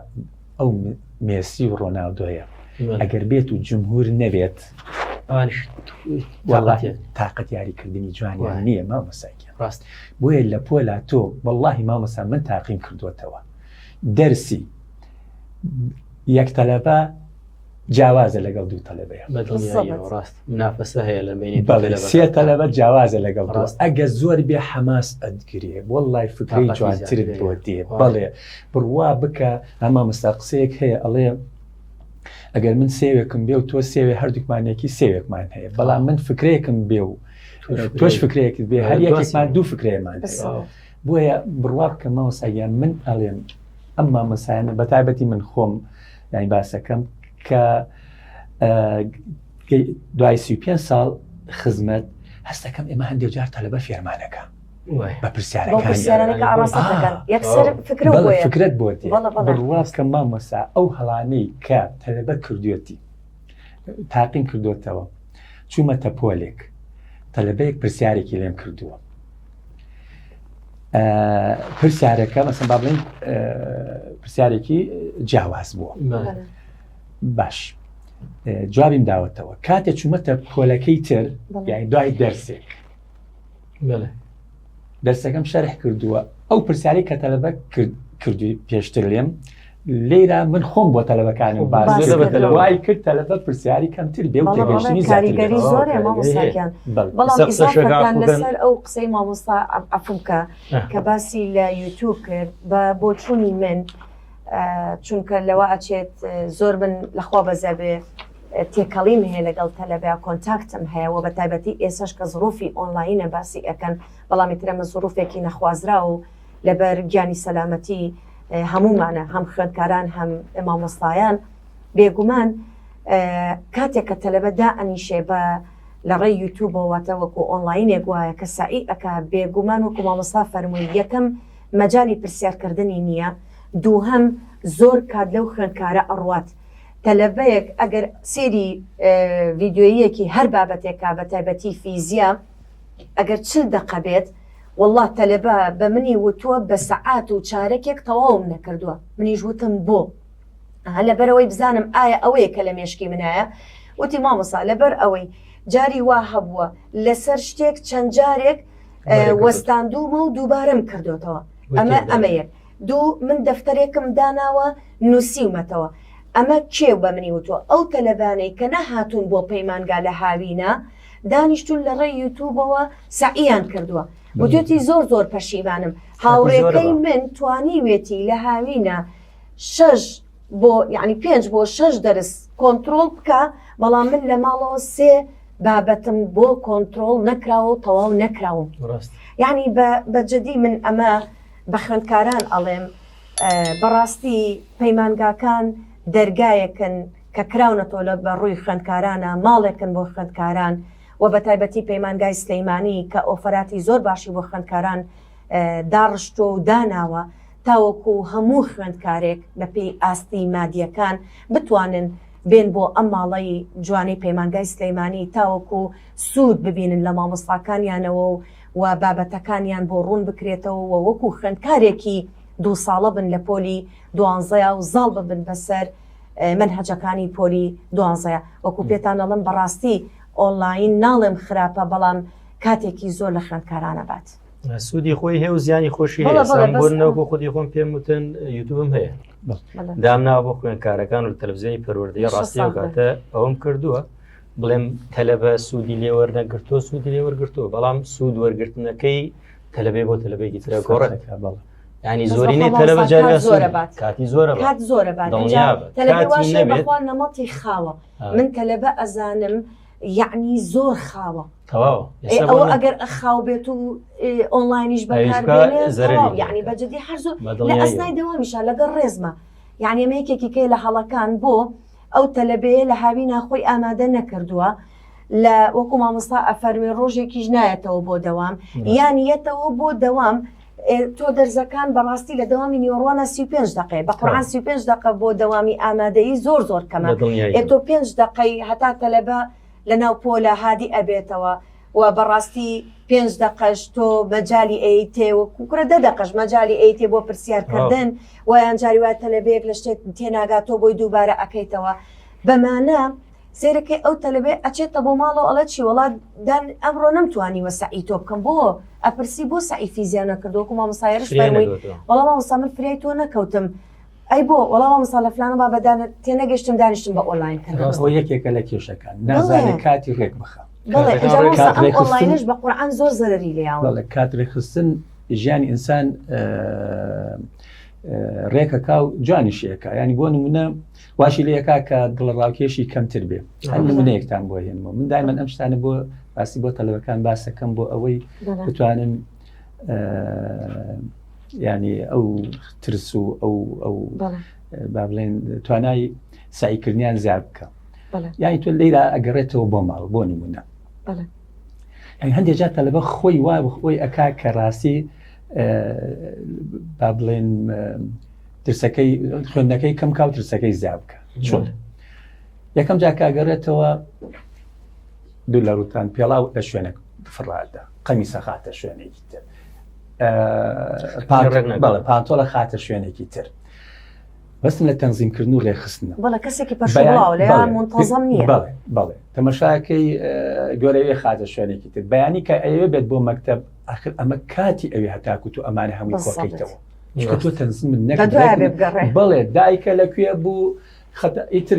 ئەو مێسی و ڕۆناڵدۆیە ئەگەر بێت و جمهور نەبێت وەڵاهی تااقەت یاریکردنی جوانیان نییە مامۆساکیان ڕاست بۆیە لە پۆلا تۆ وەڵاهی مامۆسا من تاقیم کردوتەوە دەرسی یەک تەلەبە جیاوازە لەگەڵ دوو تەلەبەیە ڕاست منافەسە هەیە لە بینی بەڵێ سێ تەلەبە جیاوازە لەگەڵ ڕاست ئەگە زۆر بێ حەماس ئەدگرێ وەڵای فکری جوانترت بۆ دێ بەڵێ بڕوا بکە ئەمە مەستا قسەیەک هەیە ئەڵێ ئەگەر من سێوێکم بێ و تۆ سێوێ هەردووکمانێکی سێوێکمان هەیە بەڵام من فکرەیەکم بێ و تۆش فکرەیەکت بێ هەر یەکێکمان دوو فکرەیەمان بۆیە بڕوا بکە مامۆستاگیان من ئەڵێم ئەم مامۆستایانە بەتایبەتی من خۆم یانی باسەکەم کە دوای 35 ساڵ خزمەت هەستەکەم ئێمە هەندێک جار تەلەبە فێرمانەکە بە پرسیارەکە فکرت بۆ بڕوا بکە مامۆستا ئەو هەڵانەی کە تەلەبە کردوێتی تاقین کردوێتەوە چوومەتە پۆلێک تەلەبەیەک پرسیارێکی لێم کردووە پرسیارەکە مەسەن با بڵێن پرسیارێکی جیاواز بووە باش جوابیم داوەتەوە کاتێک چوومەتە پۆلەکەی تر یانی دوای دەرسێک دەرسەکەم شەرح کردووە ئەو پرسیاری کە تەلەبە کردووی پێشتر لێم لێرە من خۆم بۆ تەلەبەکانم وای کرد تەلەبە پرسیاری کەمتر بێ و تێگەشتنی کاریگەری زۆرە مامۆستاکان بەڵام ئیزافەکان لەسەر ئەو قسەی مامۆستا عەفوکە کە باسی لە یوتیوب کرد بە بۆ چوونی من چونکە لەوە ئەچێت زۆر من لەخوا بەزەبێ تێکەڵیم هەیە لەگەڵ تەلەبە کۆنتاکتم هەیە و بە تایبەتی ئێساش کە زروفی ئۆنلاینە باسی ئەەکەن بەڵامی ترەمە زروفێکی نەخوازرا و لەبەر گیانی سەلامەتی هەمومانە هەم خوێندکاران هەم مامۆستایان بێگومان کاتێک کە تەلەبە دائەنیشێ بە لە ڕێی یوتیوبەوەتە وەکو ئۆنلاینێک وایە کە سعی ئەکا بێگومان وەکو مامۆستا فەرمووی یەکەم مەجای پرسیارکردنی نییە دووهەم زۆر کات لەو خوێندکارە ئەڕوات تەلەبەیەک ئەگەر سێری ڤیددیۆیەکی هەر بابەتێکا بە تایبەتی فیزیا ئەگەر چ دەقە بێت والله تەلەبە بە منی وتووە بە سەعات و چارەکێک تەواوم نەکردووە منیش وتم بۆ لەبەرەوەی بزانم ئایا ئەوەیە کە لە مێشکی منایە وتی مامۆستا لەبەر ئەوەی جاری وا هەبووە لەسەر شتێک چەند جارێک وەستاندوومە و دووبارەم کردوتەوە ئەمە یەک دوو من دەفتەرێکم داناوە نووسیومەتەوە ئەمە کێو بە منی وتووە ئەو تەلەبانەی کە نەهاتوون بۆ پەیمانگا لە هاوینە دانیشتون لە ڕێی یوتیوبەوە سعیان کردووە وتوێتی زۆر پەشیمانم هاوڕێکەی من توانیوێتی لە هاوینە 6 بۆ یعنی 5 بۆ 6 دەرس کۆنتترۆل بکە بەڵام من لە ماڵەوە 3 بابەتم بۆ کۆنتترۆل نەکراوە و تەواو نەکراوم یعنی بەجددی من ئەمە بە خوێندکاران ئەڵێم بەڕاستی پەیمانگاکان دەرگایەکن کە کراونەتۆ لە بە ڕووی خوێندکارانە ماڵێکن بۆ خوێندکاران و بە تایبەتی پەیمانگای سلەیمانی کە ئۆفەراتی زۆر باشی بۆ خوێندکاران داڕشتۆ و داناوە تاوەکو هەموو خوێندکارێک بەپێی ئاستی مادیەکان بتوانن بێن بۆ ئەم ماڵی جوانەی پەیمانگای سلەیمانی تاوەکو سوود ببینن لە مامۆستاکانیانەوە و بابەتەکانیان بۆ ڕوون بکرێتەوە و وەکو خوێندکارێکی 2 ساڵە بن لە پۆلی 12 و زاڵ ببن بەسەر منهەجەکانی پۆلی 12 وەکو پێتان ئەڵم بەڕاستی ئۆنلاین ناڵێم خراپە بەڵام کاتێکی زۆر لە خوێندکارانە بات سوودی خۆی هەیە و زیانی خۆشی هەیە بۆ خودی خۆم پێم وتن یوتیوبم هەیە دامناوە بۆ خوێندکارەکان و تەلەڤیزیۆنی پەروەردەیی ڕاستی ئەو کاتە ئەوم کردووە بڵێم تەلەبە سوودی لێوەرنەگرتووە سوودی لێوەرگرتووە بەڵام سوود وەرگرتنەکەی تەلەبێ بۆ تەلەبەیەکی ترە گۆڕێت ینی زۆرینەی تەلەبە جارێ زۆرە بات کاتی زۆرە کات زۆرە بات تەلەبە بەخوا نەمەڵی خاوە من تەلەبە ئەزانم یعنی زۆر خاوە ئەوە ئەگەر ئەخاو بێت و ئۆنلاینیش بەکاربێنێت یعنی بەجددی هەر زۆر لە ئەسنای دەوامیشە لەگەڵ ڕێزمە یعنی ئەمەیەکێکی کەی لە هەڵەکان بۆ ئەو تەلەبەیە لە هاوینە خۆی ئامادە نەکردووە لە وەکو مامۆستا ئەفەرمێ ڕۆژێکیش نایەتەوە بۆ دەوام یانیەتەوە بۆ دەوام تۆ دەرزەکان بەڕاستی لە دەوامی نیوەڕوانە 35 دقی بە قورعان 35 دقه بۆ دەوامی ئامادەیی زۆر کەمە تۆ 5 دقی هەتا تەلەبە لە ناو پۆلە هادی ئەبێتەوە و بەڕاستی 5 دقەش تۆ مەجای ئەیتێ و کوکرە 10 دقەش مەجای ئەیتێ بۆ پرسیارکردن و یانجاری وای تەلەبەیەک لە شتێک تێناگاتۆ بۆی دووبارە ئەەکەیتەوە بەمانە سێرەکەی ئەو تەلەبێ ئەچێتە بۆ ماڵەوە ئەڵە چی وڵات دان ئەمڕۆ نەمتوانیوە سعی تۆ بکەم بۆ ئەپرسی بۆ سعی فیزیانە کردووەکو مامۆستایەرش فەرمووی وەڵام مامۆستا من فریای تۆ نەکەوتم ئەی بۆ وەڵام مەساڵە فلانە با بەدانە تێنەگەشتم دانیشتم بە ئۆنلاین ئەو یەکێکە لە کێشەکان نازانێت کاتی ڕێک بخە ئۆنلاینش بە قورعان زۆر زەرری لێیاوە کات ڕێکخستن ژیانی ئینسان ڕێکەکە و جوانیشیەکە ینی بۆ نمونە واشی لەیەکا کە دڵ ڕاوکێشی کەمتر بێ هەر نمونەیەکتان بۆ هێنمەوە من دایمەن ئەم شتانە بۆ باسی بۆ تەلەبەکان باسەکەم بۆ ئەوەی بتوانن ینی ئەو ترس و ئەو با بڵێن توانای سعیکردنیان زیاد بکە یانی تۆ لێرە ئەگەڕێتەوە بۆ ماڵ بۆ نمونە هەندێک جا تەلەبە خۆی وا خۆی ئەکا کە ڕاستی با بڵێن ترسەکەی خوێندنەکەی کەم کا و ترسەکەی زیاد بکە چۆن یەکەم جا کاگەڕێتەوە دوو لە ڕوتان پێڵاو لە شوێنە فڕادا قەمیسە خاتە شوێنێکی تر پانتۆڵە خاتە شوێنێکی تر بەستم لە تەنزیمکردن و ڕێخستنە بەڵێ کەسێکی پەشڵاو لە منتەزەم نییە بەڵێ تەمەشاکەی گۆرەوێ خاتە شوێنێکی تر بەیانی کە ئەوێ بێت بۆ مەکتەب آخر ئەمە کاتی ئەوێ هەتاکوت و ئەمانە هەمووی کۆکەیتەوە تۆ تەنزیم بڵێ دایکە لەکوێ بوو ئیتر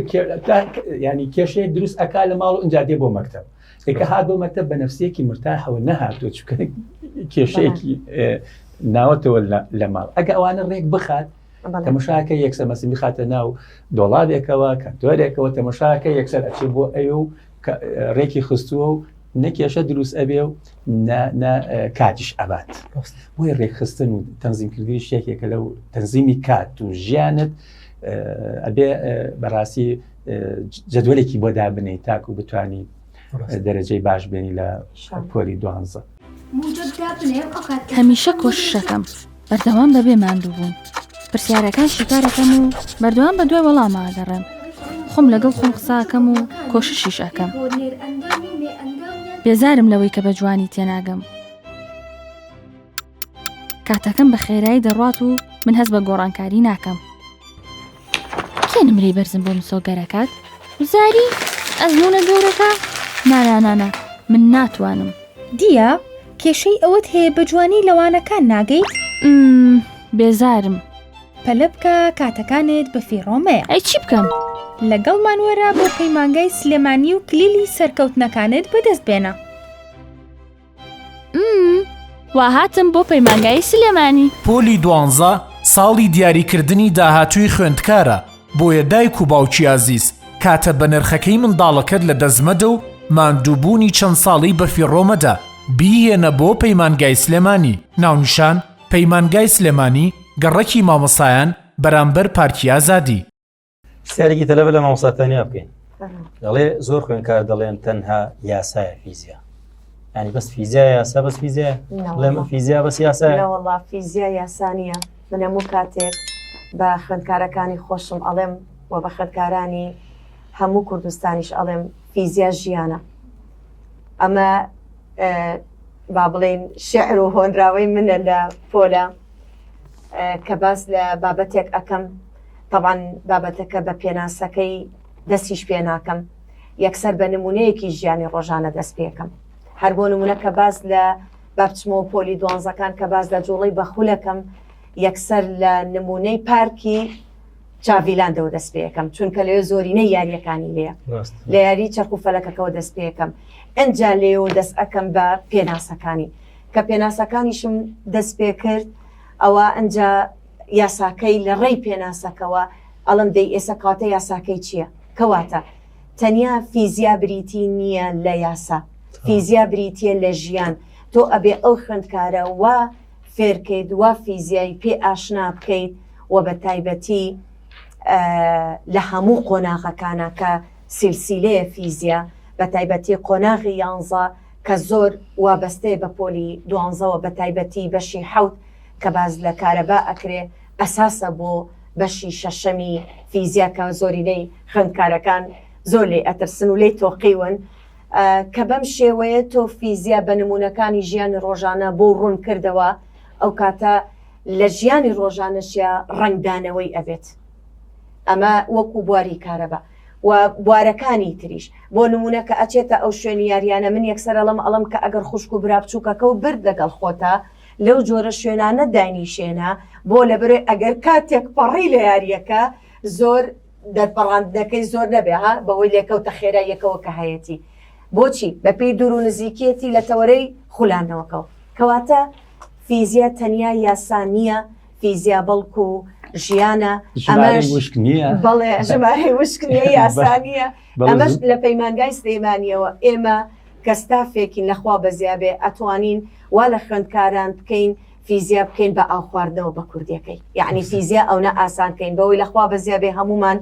ینی کێشەیە دروست ئەکا لە ماڵ و ئەنجا دێ بۆ مەکتەب ئێکە هات بۆ مەکتەب بە نەفسیەکی مرتاحەوە نەهاتوە چونکە کێشەیەکی ناوەتەوە لە ماڵ ئەگە ئەوانە ڕێک بخات تەماشاکە یەکسەر مەسمی خاتە ناو دۆڵادێکەوە کەنتۆرێکەوە تەماشاکە یەکسەر ئەچێ بۆ ئەوێ و ڕێکی خستووە و نەکێشە دروست ئەبێ و کاتیش ئەبات بۆی ڕێکخستن و تەنزیمکردنی شتێکێکە لەو تەنزیمی کات و ژیانت ئەبێ بەڕاستی جەدوەلێکی بۆ دابنێ تاکو بتوانی دەرەجەی باش بێنی لە پۆلی 12 هەمیشە کۆششەکەم بەردەوام بەبێ ماندوو بوون پرسیارەکان شکارەکەم و بەردەوام بە دوای وەڵامەگەڕێم خۆم لەگەڵ خۆم قساکەم و کۆششیش ئەەکەم بێزارم لەوەی کە بە جوانی تێناگەم کاتەکەم بە خێرایی دەڕات و من هەست بە گۆڕانکاری ناکەم کێ نمرەی بەرزم بۆ مسۆگەرەکات وزاری ئەزمونە گەورەکە نانانانە من ناتوانم دیە کێشەی ئەوەت هەیە بە جوانی لەوانەکان ناگەیت بێزارم پەلە بکە کاتەکانت بە فیڕۆمەیە ئەی چی بکەم لەگەڵمان وەرە بۆ پەیمانگای سلێمانی و کلیلی سەرکەوتنەکانت بەدەست بێنە وا هاتم بۆ پەیمانگای سلێمانی پۆلی 12 ساڵی دیاریکردنی داهاتووی خوێندکارە بۆیە دایک و باوکی ئازیز کاتە بە نرخەکەی منداڵەکەت لە دەزمەدە و ماندووبوونی چەند ساڵی بە فیڕۆمەدا بیهێنە بۆ پەیمانگای سلێمانی ناونیشان پەیمانگای سلێمانی گەڕەکی مامۆسایان بەرامبەر پارکی ئازادی سیارێکی تەلەبە لە مامۆساتانیا بکەین دەڵێ زۆر خوێنکار دەڵێن تەنها یاسایە فیزیا ینی بەس فیزیا یاسا بەس فیزیا لێمە فیزیا بەس یاسایە وەڵا فیزیا یاسانیە من هەموو کاتێک بە خوێندکارەکانی خۆشم ئەڵێم و بە خوێندکارانی هەموو کوردستانیش ئەڵێم فیزیا ژیانە ئەمە با بڵێن شعر و هۆنراوەی منە لە پۆلە کە باس لە بابەتێک ئەەکەم طبعاً بابەتەکە بە پێناسەکەی دەستیش پێ ناکەم یەکسەر بە نمونەیەکی ژیانی ڕۆژانە دەست پێکەم هەر بۆ نمونە کە باس لە بابچمەوە پۆلی دوانزەکان کە باس لە جوڵەی بەخولەکەم یەکسەر لە نمونەی پارکی چاڤیلاندەوە دەست پێکەم چونکە لێ زۆرینەی یاریەکانی لێە لە یاری چەرخ و فەلەکەکەەوە دەست پێکەم ئەنجا لێەوە دەست ئەەکەم بە پێناسەکانی کە پێناسەکانیشم دەست پێ کرد ئەوە ئەنجا یاساکەی لە ڕێی پێناسەکەەوە ئەڵم دەی ئێستا کاتە یاساکەی چییە کەواتە تەنیا فیزیا بریتی نییە لە یاسا فیزیا بریتە لە ژیان تۆ ئەبێ ئەو خوێندکارە وا فێرکەیت وا فیزیایی پێ ئاشنا بکەیت و بە تایبەتی لە هەموو قۆناغەکانە کە سیلسیلەیە فیزیا بە تایبەتی قۆناغی 11 کە زۆر وابەستەیە بە پۆلی 12 بە تایبەتی بەشی حەوت کە باز لە کارەبا ئەکرێ ئەساسە بۆ بەشی شەشەمی فیزیاکە زۆرینەی خوێندکارەکان زۆر لێ ئەترسن و لێی تۆقیون کە بەم شێوەیە تۆ فیزیا بە نمونونەکانی ژیانی ڕۆژانە بۆ ڕوون کردەوە ئەو کاتە لە ژیانی ڕۆژانەشیە ڕنگدانەوەی ئەبێت ئەمە وەکو بواری کارەبا و بوارەکانی تریش بۆ نمونە کە ئەچێتە ئەو شوێنی یاریانە من یەکسەر ئەڵم کە ئەگەر خوشک و برا بچووکەکە و برد لەگەڵ خۆتە لەو جۆرە شوێنانە دانیشێنە بۆ لە بەرێ ئەگەر کاتێک پەڕی لە یاریەکە زۆر دەرپەڕاندنەکەی زۆر نەبێها بەوەی لێکەوتە خێراییەکەوە کە هەیەی بۆچی بە پێی دوور و نزیکێتی لە تەوەرەی خولانەوەکەەوە کەواتە فیزیا تەنیا یاسا نییە فیزیا بەڵکو و ژیانە ئەمەش بەڵێ ژمارەی وشک نیە یاسانیە ئەمەش لە پەیمانگای سلێمانیەوە ئێمە کە ستافێکین لەخوا بەزیابێ ئەتوانین وا لە خوێندکاران بکەین فیزیا بکەین بە ئاو خواردنەوە بە کوردیەکەی یعنی فیزیا ئەو نە ئاسانکەین بەوەی لەخوا بەزیابێ هەمومان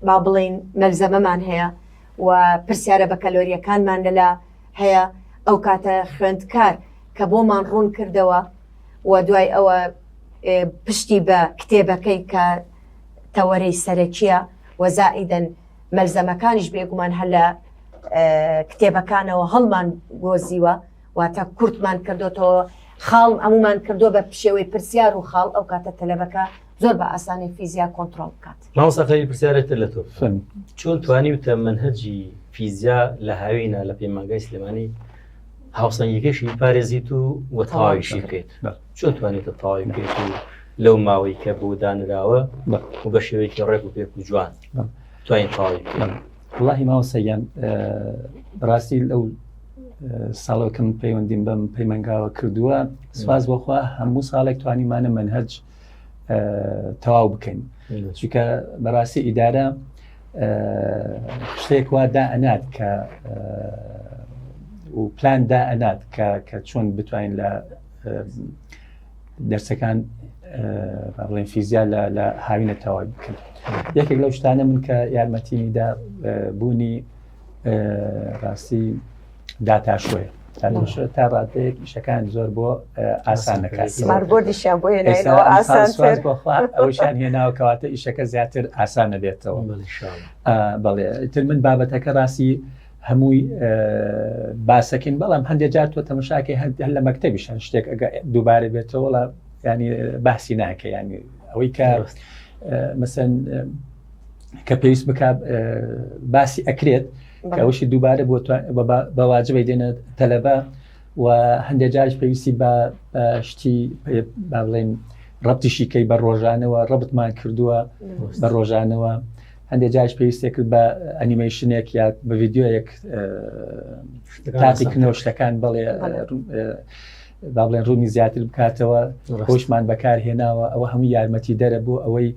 با بڵین مەلزەمەمان هەیە و پرسیارە بە کەلۆریەکانمان لەلا هەیە ئەو کاتە خوێندکار کە بۆمان ڕوون کردەوە و دوای ئەوە پشتی بە کتێبەکەی کە تەوەرەی سەرەکیە وەزائیدەن مەلزەمەکانیش بێگومان هەر لە کتێبەکانەوە هەڵمان گۆزیوە واتە کورتمان کردوتەوە خاڵ ئەمومان کردووە بە پشێوەی پرسیار و خاڵ ئەو کاتە تەلەبەکە زۆر بە ئاسانی فیزیا کۆنتترۆل بکات. ماوسەقەی پرسیارێتتر لە تۆ چۆن توانی وتە منهجی فیزیا لە هاوینە لە پەیمانگای سلێمانی هاوسەنگەکەشی پارێزیت و تەواویشی بکەیت چۆن توانێتە تەواوی بکەیت و لەو ماوەی کە بۆ دانراوە و بە شێوەیەکی ڕێک و پێک و جوان توانین تەواوی بکەیت. وڵاهی ماوەسەگیان ڕاستی لەو ساڵەکەم پەیوەندیم بەم پەیمانگاوە کردووە سواز بۆخوا هەموو ساڵێک توانیمانە منهج تەواو بکەین چونکە بەڕاستی ئیدارە شتێک وا دائەنات کە و پلان دائەنات کە چۆن بتوانین لە دەرسەکان بڵێن فیزیا لە هاوینە تەواوی بکەین. یەکێک لەو شتانە من کە یارمەتیمیدا بوونی ڕاستی داتاشۆیە تا ڕاتەیەک ئیشەکان زۆر بۆ ئاسان نەکات ئەوشان هێناوە کەواتە ئیشەکە زیاتر ئاسان نەبێتەوە. بەڵێ تر من بابەتەکە ڕاستی هەمووی باسەکەین بەڵام هەندێک جار تۆ تەماشاکەی هەر لە مەکتەبیشان شتێک ئەگە دووبارە بێتەوە وڵا ینی باسی ناکە ینی ئەوەی کە مەسەن کە پێویست بک باسی ئەکرێت کەوشی دووبارە بە واجبی دێنە تەلەبە و هەندێک جارش پێویستی بە شتی با بڵێن ڕەبتیشیکەی بە ڕۆژانەوە ڕەبتمان کردووە بە ڕۆژانەوە هەندێک جارش پێویستێک کرد بە ئەنیمەیشنێک یا بە ڤیددیۆیەک تاقیکردنەوە شتەکان بڵێ با بڵێن ڕوونی زیاتر بکاتەوە خۆشمان بەکارهێناوە ئەوە هەموو یارمەتی دەرە بۆ ئەوەی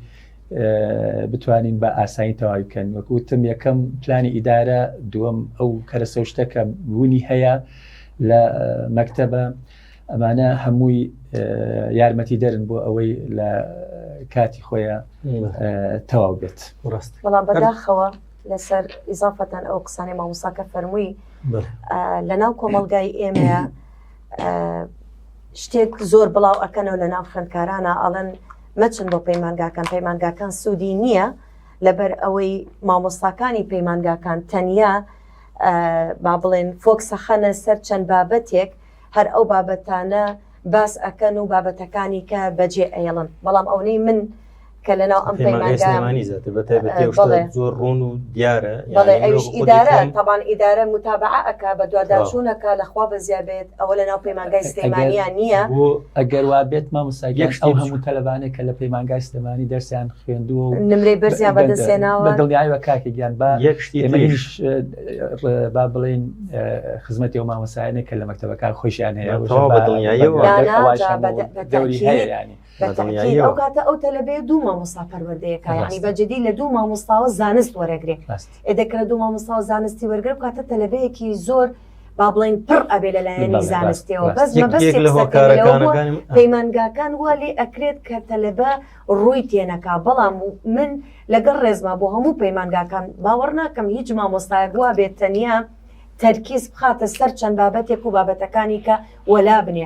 بتوانین بە ئاسایی تەواوی بکەن وەکوتم یەکەم پلانی ئیدارە دووەم ئەو کەرەسە شتەکە بوونی هەیە لە مەکتەبە ئەمانە هەمووی یارمەتی دەرن بۆ ئەوەی لە کاتی خۆیان تەواو بێت. بەڵام بەداخەوە لەسەر ئیزافەتەن ئەو قسانی مامۆستاکە فەرمووی لە ناو کۆمەڵگای ئێمەیە شتێک زۆر بڵاو ئەکەنەوە لە ناو خوێندکارانە ئەڵەن مەچن بۆ پەیمانگاکان سوودی نییە لەبەر ئەوەی مامۆستاکانی پەیمانگاکان تەنیا با بڵێن فۆکسەخەنە سەر چەند بابەتێک هەر ئەو بابەتانە باس ئەکەن و بابەتەکانی کە بەجێ ئەیڵن بەڵام ئەوەی من کە لەناو ئەم پەیمانگای زۆر ڕوون و دیارە بەڵێ ئەوش ئیدارە تەبان ئیدارە متابعە ئەکا بە دوواداچوونەکە لەخوا بەزیابێت ئەوە لەناو پەیمانگای سلێمانیان نییە ئەگەر وا بێت مامۆستاگەر ئەو هەموو تەلەبانێک کە لە پەیمانگای سلێمانی دەرسیان خوێندووە و نمرەی بەرزیان بەدەستێناوە بە دڵنیاییوە کاکێکیان با با بڵێن خزمەتی ئەو مامۆستایانێک کە لە مەکتەبەکان خۆشیان هەیە دەوری هەیە ینی ئەو کاتە ئەو تەلەبەیە دوو مامۆستا پەروەردەیەکە یعنی بەجددی لە دوو مامۆستاوە زانست وەرەگرێت ئێدەکرە دوو مامۆستاوە زانستی وەرگرت کاتە تەلەبەیەکی زۆر با بڵێن پڕ ئەبێ لەلایەنی زانستیەوە بەس پەیمانگاکان وا لێ ئەکرێت کە تەلەبە ڕووی تێنەکا بەڵام من لەگەڵ ڕێزما بۆ هەموو پەیمانگاکان باوەڕ ناکەم هیچ مامۆستایەک وا بێت تەنیا تەرکیز بخاتە سەر چەند بابەتێک و بابەتەکانی کە وەلا بنێ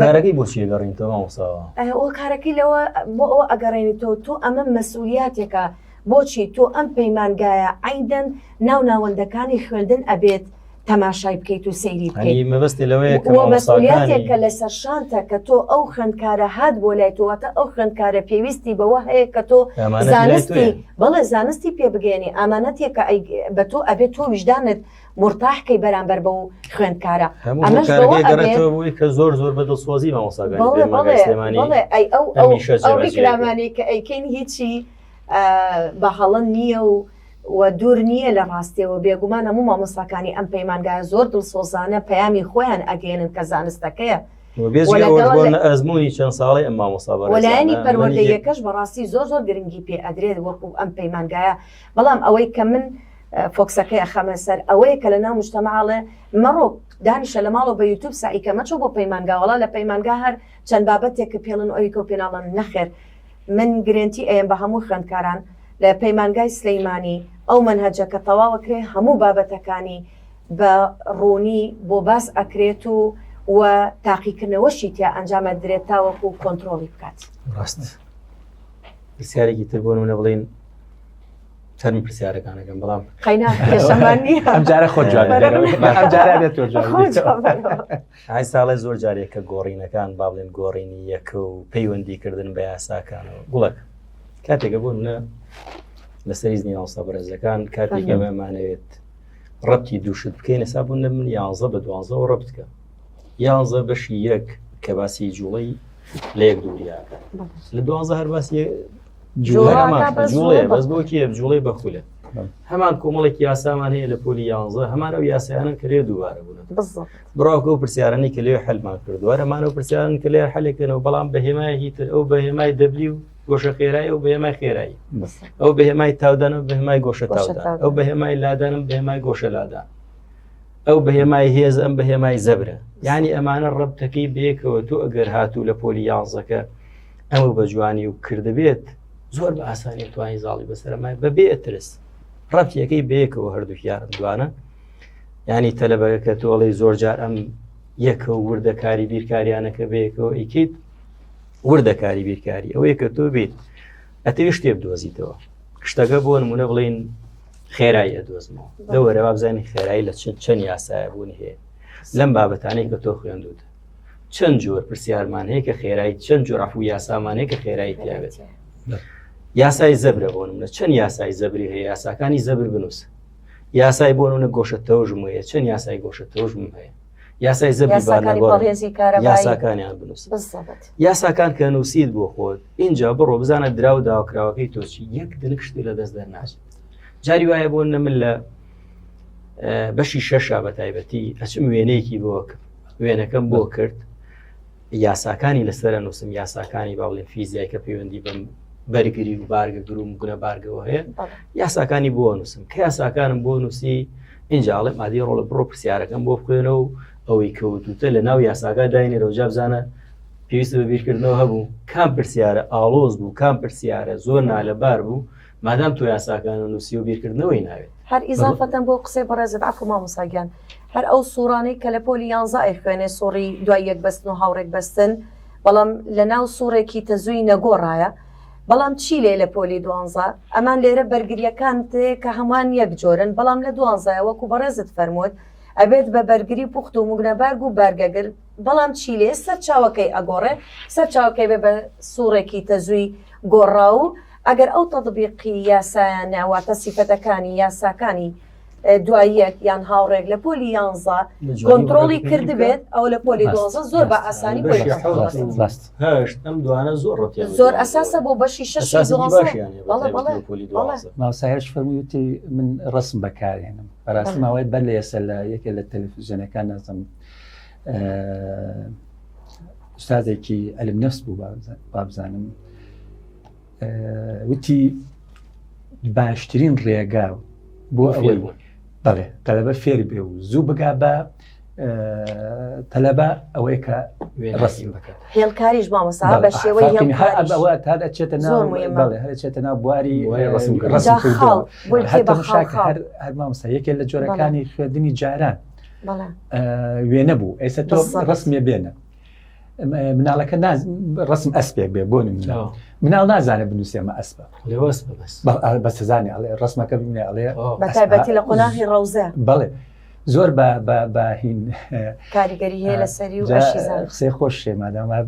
کارەکەی بۆچی گەڕینتەوە مامۆستاوە ئەو کارەکەی لەوە بۆ ئەوە ئەگەڕێنیتەوە تۆ ئەمە مەسئولیاتێکە بۆچی تۆ ئەم پەیمانگایە عیدەن ناو ناوەندەکانی خوێندن ئەبێت تەماشای بکەیت و سەیری بکەیت. مەبەستی لەوەیە کە مەسئولیاتێکە لەسەر شانتە کە تۆ ئەو خوێندکارە هات بۆ لای تۆواتە ئەو خوێندکارە پێویستی بەوە هەیە کە تۆ زانستی بەڵێ زانستی پێ بگەێنی ئامانەتێکە بە تۆ ئەبێت تۆ وجدانت مرتاحکەی بەرامبەر بە و خوێندکارە ئەمەشگەرەوە بووی کە زۆر زۆر بەدڵسۆزی مامۆستاگانی ئەو ریکلامانەی کە ئەیکەین هیچی بە هەڵەن نییە و دوور نییە لە ڕاستیەوە بێگومان هەموو مامۆستاکانی ئەم پەیمانگایە زۆر دڵسۆزانە پەیامی خۆیان ئەگەێنن کە زانستەکەیە ئەزمموی چەند ساڵی ئەم مامۆستا وەلایانی پەروەردەیەکەش بەڕاستی زۆر زۆر گرنگی پێ ئەدرێت وەکو ئەم پەیمانگایە بەڵام ئەوەی کە من فۆکسەکەی ئەخەمە سەر ئەوەیە کە لە ناو مجتەمەعاڵێ مەڕۆ دانیشە لە ماڵەوە بە یوتیوب سعیکە مەچۆ بۆ پەیمانگاوەڵا لە پەیمانگا هەر چەند بابەتێک کە پێڵن ئەوی کە پێناڵن نەخێر من گرنتی ئەیەم بە هەموو خوێندکاران لە پەیمانگای سلەیمانی ئەو منهەجە کە تەواوەکرێ هەموو بابەتەکانی بە ڕوونی بۆ باس ئەکرێت و تاقیکردنەوەشی تیا ئەنجامە درێت تاوەکو کۆنتترۆلی بکات. ڕاست پرسیارێکی تر بۆ نمونە بڵین چەند پرسیارەکانەکەم بەڵام ئەمجارە خۆ های ساڵی زۆر جارێکە گۆڕینەکان با بڵێن گۆڕینی یەکە و پەیوەندیکردن بە یاساکانەوە گوڵک کاتێکە بۆ منە لەسەری زنی ئاسا بەرەزەکان کاتێک ئەمەمانەوێت ڕەتی دووشت بکەین ئێستا بوون لە من 11 بە 12 و ڕەت بکە 11 بەشی یەک کە باسی جوڵەی لە یەک دووریاکە لە 12 هەر باسی جوڵێ بەس بۆ کێ جوڵەی بەخولە هەمان کۆمەڵێکی یاسامان هەیە لە پۆلی 11 هەمان ئەو یاسایانن کە لێ دووبارە بوون بڕاوکە و پرسیارانی کە لێ حەلمان کردووە هەمان ئەو پرسیارن کە لێ حەلێکەوە بەڵام بەهێمایەکی تر ئەو بەهێمای دەبلی و گۆشە خێرایی و بەهێمای خێرایی ئەو بەهێمای تاودان و بەهێمای گۆشە تاودان ئەو بەهێمای لادانم بەهێمای گۆشە لادان ئەو بەهێمای هێز ئەم بەهێمای زەبرە یعنی ئەمانە ڕەبتەکەی بەیەکەوە تۆ ئەگەر هاتوو لە پۆلی 11کە ئەمە بە جوانی و کردبێت زۆر بە ئاسانی توانی زاڵی بەسەرمای بەبێ ئەترس ڕەبتیەکەی بەیەکەوە هەردووکیانم دوانە ینی تەلەبەکە تۆڵی زۆر جار ئەم یەکە و وردەکاری بیرکاریانەکە بەیەکەوە ئیکیت وردەکاری بیرکاری ئەوەیە کە تۆ بێت ئەتەوی شتێ بدۆزیتەوە شتەکە بۆ نمونە بڵین خێرایی ئەدۆزمەوە لەوەرەوە بزانین خێرایی لە چەند یاسایە بوون هەیە لەم بابەتانەی کە تۆ خوێندوتە چەند جۆر پرسیارمان هەیە کە خێرایی چەند جۆر عفو یاسامان هەیە کە خێرایی تیاوێت یاسای زەبرە بۆ نمونە چەند یاسای زەبری هەیە یاساکانی زەبر بنووسە یاسای بۆ نمونە گۆشە تەوژم هەیە چەند یاسای گۆشە تەوژم هەیە یاسای زەبری یاساکانیان بنووسە یاساکان کە نووسیت بۆ خۆت اینجا بڕۆ بزانە دراو داواکراوەکەی تۆچی یەک دنگ شتی لە دەست دەرناچێت جاری وایە بۆ نە من لە بەشی شەشا بە تایبەتی ئەچم وێنەیەکی بۆ کرد وێنەکەم بۆ کرد یاساکانی لەسەرە نووسم یاساکانی با بڵێن فیزیای کە پەیوەندی بەم بەرگری و بارگە گروم گونە بارگەوە هەیە یاساکانی بۆ نووسم کە یاساکانم بۆ نووسی اینجاڵێ مادی ڕۆڵە بڕۆ پرسیارەکەم بۆ بخوێنەوە و ئەوەی کەوتوتە لە ناو یاساکە داینێرەوە جا بزانە پێویستە بە بیرکردنەوە هەبوو کام پرسیارە ئاڵۆز بوو کام پرسیارە زۆر نالەبار بوو مادام تۆ یاساکان نووسی و بیرکردنەوەی ناوێت هەر ئیزافەتەن بۆ قسەی بەڕێزت عفو مامۆستاگیان هەر ئەو سوورانەی کە لە پۆلی 11 خوێنێ سوڕی دوای یەک بەستن و هاوڕێک بەستن بەڵام لە ناو سوورێکی تەزووی نەگۆڕایە بەڵام چی لێ لە پۆلی 12 ئەمان لێرە بەرگریەکان تێ کە هەمان یەک جۆرن بەڵام لە 12 وەکو بەڕێزت فەرمووت ئەبێت بە بەرگری پوخت و موگنەبارگ و بارگەگر بەڵام چی لێ سەر چاوەکەی ئەگۆڕێ سەر چاوەکەی بێ بە سوورێکی تەزووی گۆڕا و ئەگەر ئەو تەطبیقی یاسایان ناواتە سیفەتەکانی یاساکانی دواییەک یان هاوڕێک لە پۆلی 11 کۆنتترۆلی کردبێت ئەو لە پۆلی 12 زۆر بە ئاسانی ئەم دوانە زۆر زۆر ئەساسە بۆ بەشی 6 ماوسایش فەرموویەتی من ڕسم بەکارێنم بەڕاستی ماوەیە بەر لە ئێستا لە یەکێک لە تەلەڤیزیۆنەکان نازم ئوستازێکی ئەلم نەفس بوو بابزانم وتی باشترین ڕێگا بۆ ئەوەی بەڵێ تەلەبە فێر بێ و زوو بگا بە تەلەبە ئەوەی کە ڕسم بکات هێڵکاریش مامۆستا بە شێوەی هێڵکاریەوە تا دەچێتە ناو بەڵێ هەرچێتە ناو بواری ڕسم هەر مامۆستا یەکێک لە جۆرەکانی خوێندنی جاران وێنە بوو ئێستا تۆ ڕسمێ بێنە مناڵەکە ڕسم ئەسپێک بێ بۆ نمونە مناڵ نازانێت بنووسێمە ئەسپە بەس زانێ ئەڵێ ڕسمەکە ببینێ ئەڵێ بەتایبەتی لە قۆناغی ڕەوزە بەڵێ زۆر باهین کاریگەری هەیە لەسەری و ئەشیزان قسەی خۆش مادەما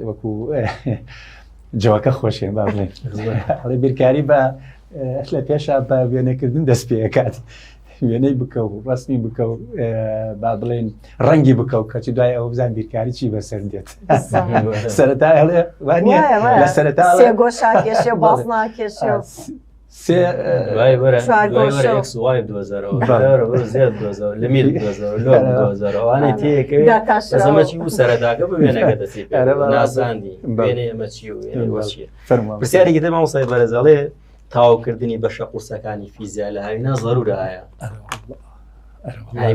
وەکو جوواکە خۆشێن با بڵێن ئەڵێ بیرکاری بە لە پێشە بە وێنەکردن دەست پێکات وێنەی بکە و ڕستنی بکە و با بڵێن ڕەنگی بکە و کەچی دوای ئەو بزان بیرکاری چی بەسەر دێت سەرەتا هەڵێ وانە لە سەرەتا گۆشا کێشێ باز ناکێشێ سوای زیاد لەمیر ئەوانەی تێکەوەزەمەچی و سەرەتاکە بوێنەکە دەسی ناساندی وێنەی ئەمە چی و وەچیە پرسیارێکی تر مامۆستای بەرزەڵێ تاواکردنی بەشە قورسەکانی فیزیا لە هاوینا زەرورایە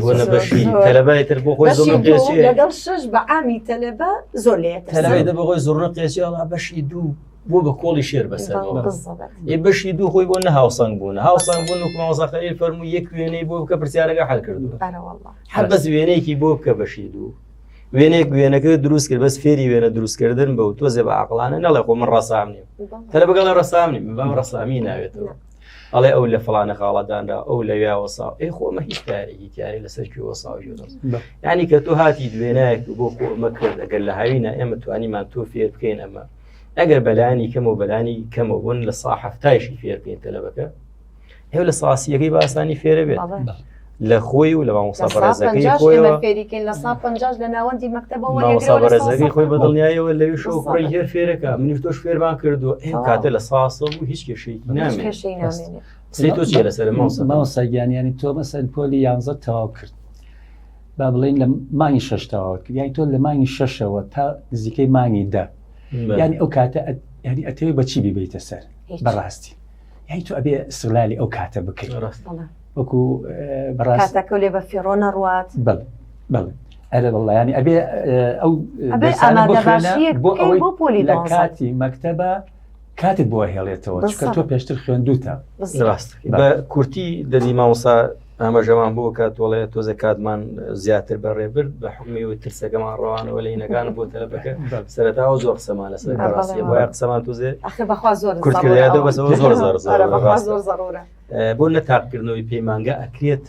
بۆنە بەشی تەلەبایتر بۆ خۆی زۆر لەگەڵ شش بە عامی تەلەبە زۆر لێت تەلەبەیدە بە خۆی زۆر قێچیاڵا بەشی دوو بۆ بە کۆڵی شێر بەسەرەوە بەشی دوو خۆی بۆ نە هاوسەنگ بوون هاوسەنگ بوون و مامۆستاخەلیل فەرمووی یەک وێنەی بۆ بکە پرسیارەکە حەل کردو هەر بەس وێنەیەکی بۆ بکە بەشی دوو وێنەکە دروست کرد بەس فێری وێنە دروستکردن بە و تۆزێ بە عەقڵانە نەڵێ خۆ من ڕەسام نیم تەلە بەگەڵە ڕەسام نیم بەم ڕەسامی ناوێتەوە ئەڵێ ئەو لە فڵانە خاڵەدانرا ئەو لەوێ وەساو ئەی خۆمە هیچ کارێکی تیاری لەسەرکی وەساوی یعنی کە تۆ هاتی دوێنایەک بۆ خۆمە کرد ئەگەر لە هاوینە ئێمە توانیمان تۆ فێر بکەین ئەمە ئەگەر بەلانی کەم و بەلانی کەمە بوون لە سا هەفتایشی فێر بکەین تەلەبەکە ئێوە لە ساسیەکەی باسانی فێرە بێت لە خۆی و لە مامۆستا بەڕێزەکەی خۆیەوە فێریکەین لە سا 50 لە ناوەندی مەکتەبەوە مامۆستا بەڕێزەکەی خۆی بەدڵنیایەوە لەوی شەو کوڕی هێر فێرەکە منیش تۆش فێرمان کردو ئەم کاتە لە ساسە بوو هیچ کێشەیەکی نامێت سێ تۆ چیە لەسەر مامۆستا گیانیانی تۆ مەسەن پۆلی 11 تەواو کرد با بڵێن لە مانگی 6 تەواو کرد یانی تۆ لە مانگی 6ەوە تا نزیکەی مانگی 10 یعنی ئەو کاتە ینی ئەتەوێ بەچی بیبیتە سەر بەڕاستی یعنی تۆ ئەبێ استغلالی ئەو کاتە بکەیت وەکو کاتەکە لێ بە فێڕۆ نەڕوات بڵێ ئەرە بڵێ ینی ئەبێ ئەو بۆ ئەوەی لە کاتی مەکتەبە کاتت بۆ هێڵێتەوە چکە تۆ پێشتر خوێندوتە ڕاست بە کورتی دەدی مامۆستا ئاماژەمان بۆ کات تۆڵێ تۆزە کاتمان زیاتر بەڕێبرد بە حکمی و ترسەکەمان ڕەوانەوە لە هینەکان بۆ تەلەبەکە سەرەتاوە زۆر قسەمان لەسەر ڕاستی وایە قسەمان تۆزێ کورتکردیادە بەسەوە زۆر بۆ نە تاقیکردنەوەی پەیمانگە ئەکرێت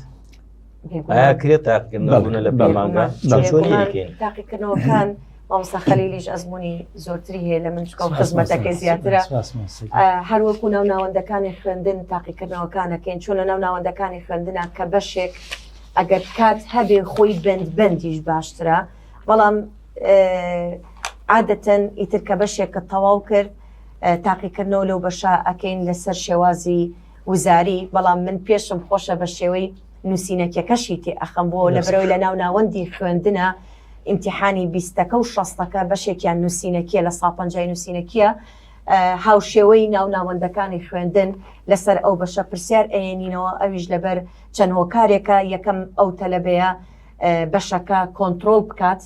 ئایا کرێت تاقیکردنەوە بوونە لە پەیمانگە چۆنی ئەیکەین تاقیکردنەوەکان مامۆستا خەلیلیش ئەزمموی زۆرتری هەیە لە من چکە و خزمەتەکەی زیاترە هەروەکو ناو ناوەندەکانی خوێندن تاقیکردنەوەکانەکەین چۆن لە ناو ناوەندەکانی خوێندنە کە بەشێک ئەگەر کات هەبێ خۆی بەندیش باشترە بەڵام عادەتەن ئیتر کە بەشێک کە تەواو کرد تاقیکردنەوە لەو بەشە ئەکەین لەسەر شێوازی وزاری بەڵام من پێشم خۆشە بە شێوەی نووسینەکەکەشی تێ ئەخەم بۆ لەبەرەوەی لە ناو ناوەندی خوێندنە ئیمتیحانی 20ەکە و 60ەکە بەشێکیان نووسینەکیە لە 150 نووسینەکیە هاوشێوەی ناو ناوەندەکانی خوێندن لەسەر ئەو بەشە پرسیار ئەێنینەوە ئەویش لەبەر چەند هۆکارێکە یەکەم ئەو تەلەبەیە بەشەکە کۆنتترۆل بکات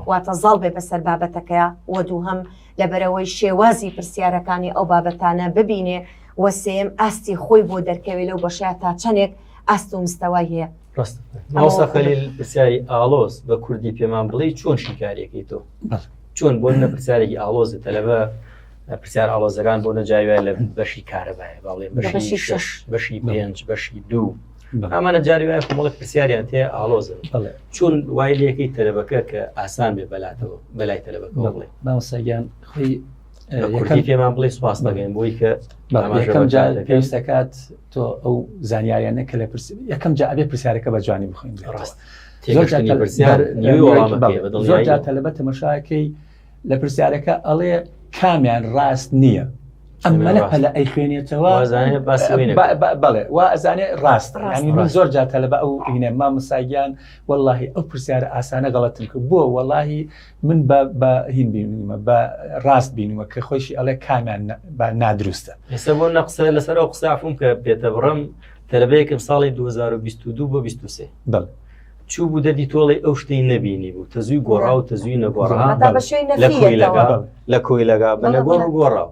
واتە زاڵ بێ بەسەر بابەتەکەیە وە دووهەم لەبەرەوەی شێوازی پرسیارەکانی ئەو بابەتانە ببینێ وە سێم ئاستی خۆی بۆ دەرکەوێت لەو بەشەیە تا چەندێک ئاست و مستەوای هەیە مامۆستا خەلیل پرسیاری ئالۆز بە کوردی پێمان بڵێ چۆن شیکارێکی تۆ چۆن بۆ نە پرسیارێکی ئالۆزە تەلەبە پرسیار ئالۆزەکان بۆ نەجاوای لە بەشی کارەبایە باڵێ بەشی 6 بەشی 5 بەشی 2 ئەمانە جاری وایە کۆمەڵێک پرسیاریان تێ ئالۆزن چۆن وای لەکەی تەلەبەکە کە ئاسان بێ بەلاتەوە بەلای تەلەبەکە بڵێ مامۆستاگیان خۆی کوردی پێمان بڵێ سوپاس دەگەین بۆی کە یەکەم جار پێویستەکات تۆ ئەو زانیاریانە کە لە یەکەم جا ئەبێ پرسیارەکە بە جوانی بخوێن ڕاست زۆر جار تەلەبە تەماشاکەی لە پرسیارەکە ئەڵێ کامیان ڕاست نییە ئەمە لە پەلە ئەی خوێنێتەوە بەڵێ وا ئەزانێ ڕاست ینی من زۆر جار تەلەبە ئەو هینێ مامۆستاگیان وەڵڵاهی ئەو پرسیارە ئاسانە گەڵەتم کرد بۆ وەڵڵاهی من بە هین بینمە بە ڕاست بینمە کە خۆشی ئەڵێ کامیان نادروستە ئێستا بۆ نەقسە لەسەر ئەو قسافم کە پێتە بڕم تەلەبەیەکم ساڵی 2022 بۆ 23 بڵێ چوو بوو دەدی تۆڵی ئەو شتەی نەبینی بوو تەزووی گۆڕا و تەزووی نەگۆڕا لە کۆی لەگا بە نەگۆڕ و گۆڕاو